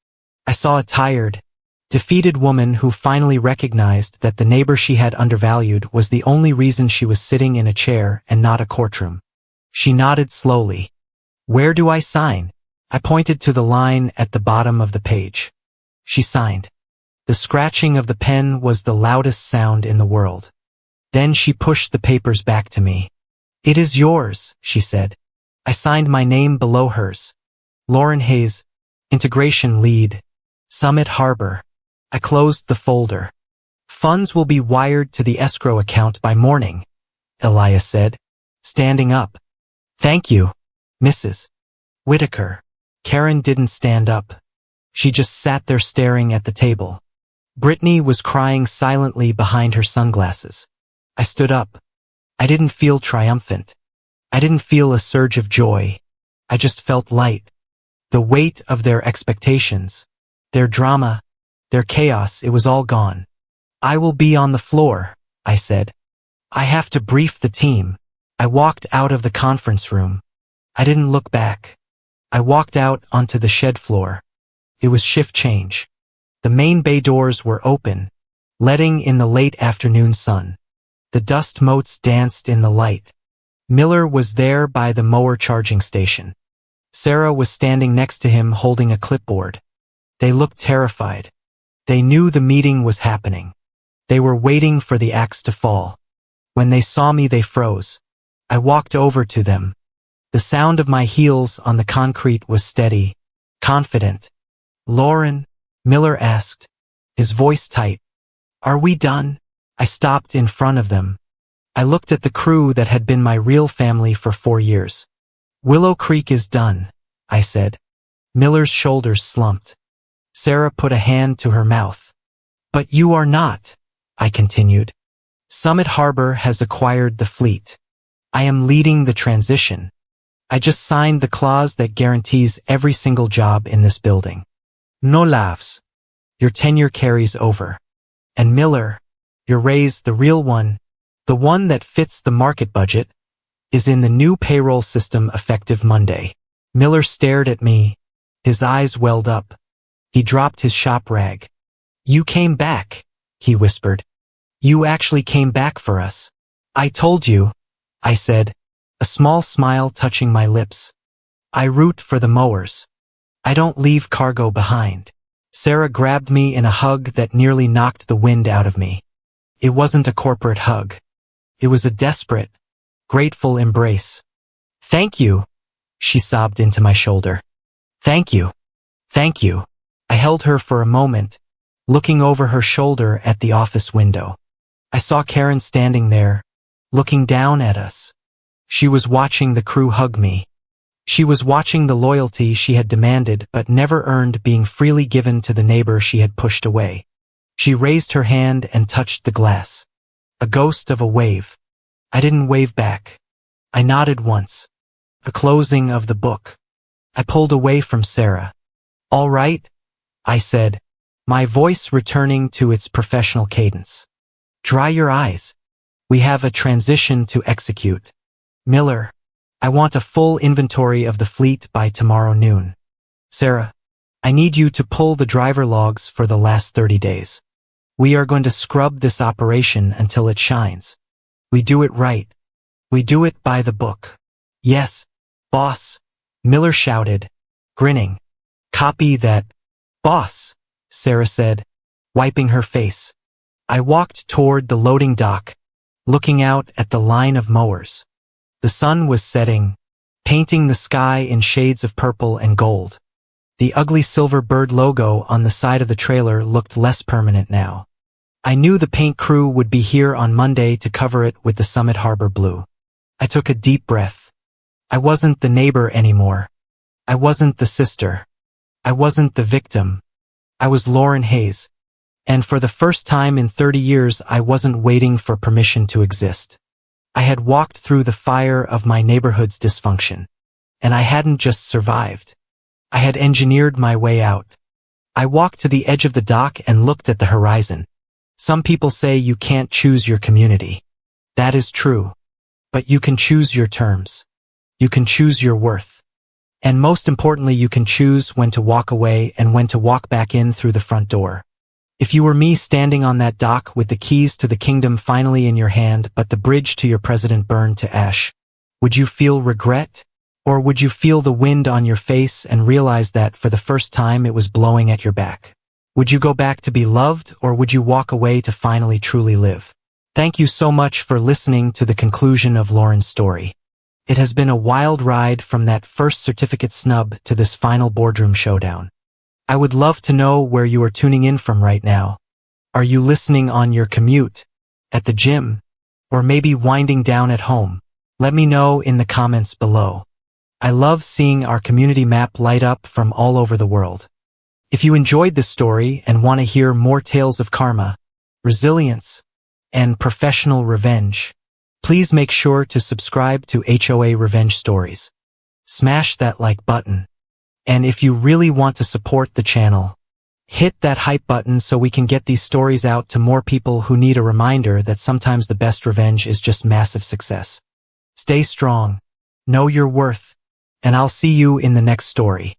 S1: I saw a tired, defeated woman who finally recognized that the neighbor she had undervalued was the only reason she was sitting in a chair and not a courtroom. She nodded slowly. "Where do I sign?" I pointed to the line at the bottom of the page. She signed. The scratching of the pen was the loudest sound in the world. Then she pushed the papers back to me. "It is yours," she said. I signed my name below hers. Lauren Hayes, Integration Lead, Summit Harbor. I closed the folder. "Funds will be wired to the escrow account by morning," Elias said, standing up. "Thank you, Mrs. Whitaker." Karen didn't stand up. She just sat there staring at the table. Brittany was crying silently behind her sunglasses. I stood up. I didn't feel triumphant. I didn't feel a surge of joy. I just felt light. The weight of their expectations, their drama, their chaos, it was all gone. "I will be on the floor," I said. "I have to brief the team." I walked out of the conference room. I didn't look back. I walked out onto the shed floor. It was shift change. The main bay doors were open, letting in the late afternoon sun. The dust motes danced in the light. Miller was there by the mower charging station. Sarah was standing next to him holding a clipboard. They looked terrified. They knew the meeting was happening. They were waiting for the axe to fall. When they saw me, they froze. I walked over to them. The sound of my heels on the concrete was steady, confident. "Lauren?" Miller asked, his voice tight. "Are we done?" I stopped in front of them. I looked at the crew that had been my real family for 4 years. "Willow Creek is done," I said. Miller's shoulders slumped. Sarah put a hand to her mouth. "But you are not," I continued. "Summit Harbor has acquired the fleet. I am leading the transition. I just signed the clause that guarantees every single job in this building. No laughs. Your tenure carries over. And Miller, your raise, the real one, the one that fits the market budget, is in the new payroll system effective Monday." Miller stared at me. His eyes welled up. He dropped his shop rag. "You came back," he whispered. "You actually came back for us." "I told you," I said, a small smile touching my lips. "I root for the mowers. I don't leave cargo behind." Sarah grabbed me in a hug that nearly knocked the wind out of me. It wasn't a corporate hug. It was a desperate, grateful embrace. "Thank you," she sobbed into my shoulder. "Thank you. Thank you." I held her for a moment, looking over her shoulder at the office window. I saw Karen standing there, looking down at us. She was watching the crew hug me. She was watching the loyalty she had demanded but never earned being freely given to the neighbor she had pushed away. She raised her hand and touched the glass. A ghost of a wave. I didn't wave back. I nodded once. A closing of the book. I pulled away from Sarah. "All right," I said, my voice returning to its professional cadence. "Dry your eyes. We have a transition to execute. Miller, I want a full inventory of the fleet by tomorrow noon. Sarah, I need you to pull the driver logs for the last 30 days. We are going to scrub this operation until it shines. We do it right. We do it by the book." "Yes, boss," Miller shouted, grinning. "Copy that, boss," Sarah said, wiping her face. I walked toward the loading dock, looking out at the line of mowers. The sun was setting, painting the sky in shades of purple and gold. The ugly silver bird logo on the side of the trailer looked less permanent now. I knew the paint crew would be here on Monday to cover it with the Summit Harbor blue. I took a deep breath. I wasn't the neighbor anymore. I wasn't the sister. I wasn't the victim. I was Lauren Hayes. And for the first time in 30 years, I wasn't waiting for permission to exist. I had walked through the fire of my neighborhood's dysfunction. And I hadn't just survived. I had engineered my way out. I walked to the edge of the dock and looked at the horizon. Some people say you can't choose your community. That is true. But you can choose your terms. You can choose your worth. And most importantly, you can choose when to walk away and when to walk back in through the front door. If you were me standing on that dock with the keys to the kingdom finally in your hand but the bridge to your president burned to ash, would you feel regret? Or would you feel the wind on your face and realize that for the first time it was blowing at your back? Would you go back to be loved, or would you walk away to finally truly live? Thank you so much for listening to the conclusion of Lauren's story. It has been a wild ride from that first certificate snub to this final boardroom showdown. I would love to know where you are tuning in from right now. Are you listening on your commute, at the gym, or maybe winding down at home? Let me know in the comments below. I love seeing our community map light up from all over the world. If you enjoyed this story and want to hear more tales of karma, resilience, and professional revenge, please make sure to subscribe to HOA Revenge Stories. Smash that like button. And if you really want to support the channel, hit that hype button so we can get these stories out to more people who need a reminder that sometimes the best revenge is just massive success. Stay strong, know your worth, and I'll see you in the next story.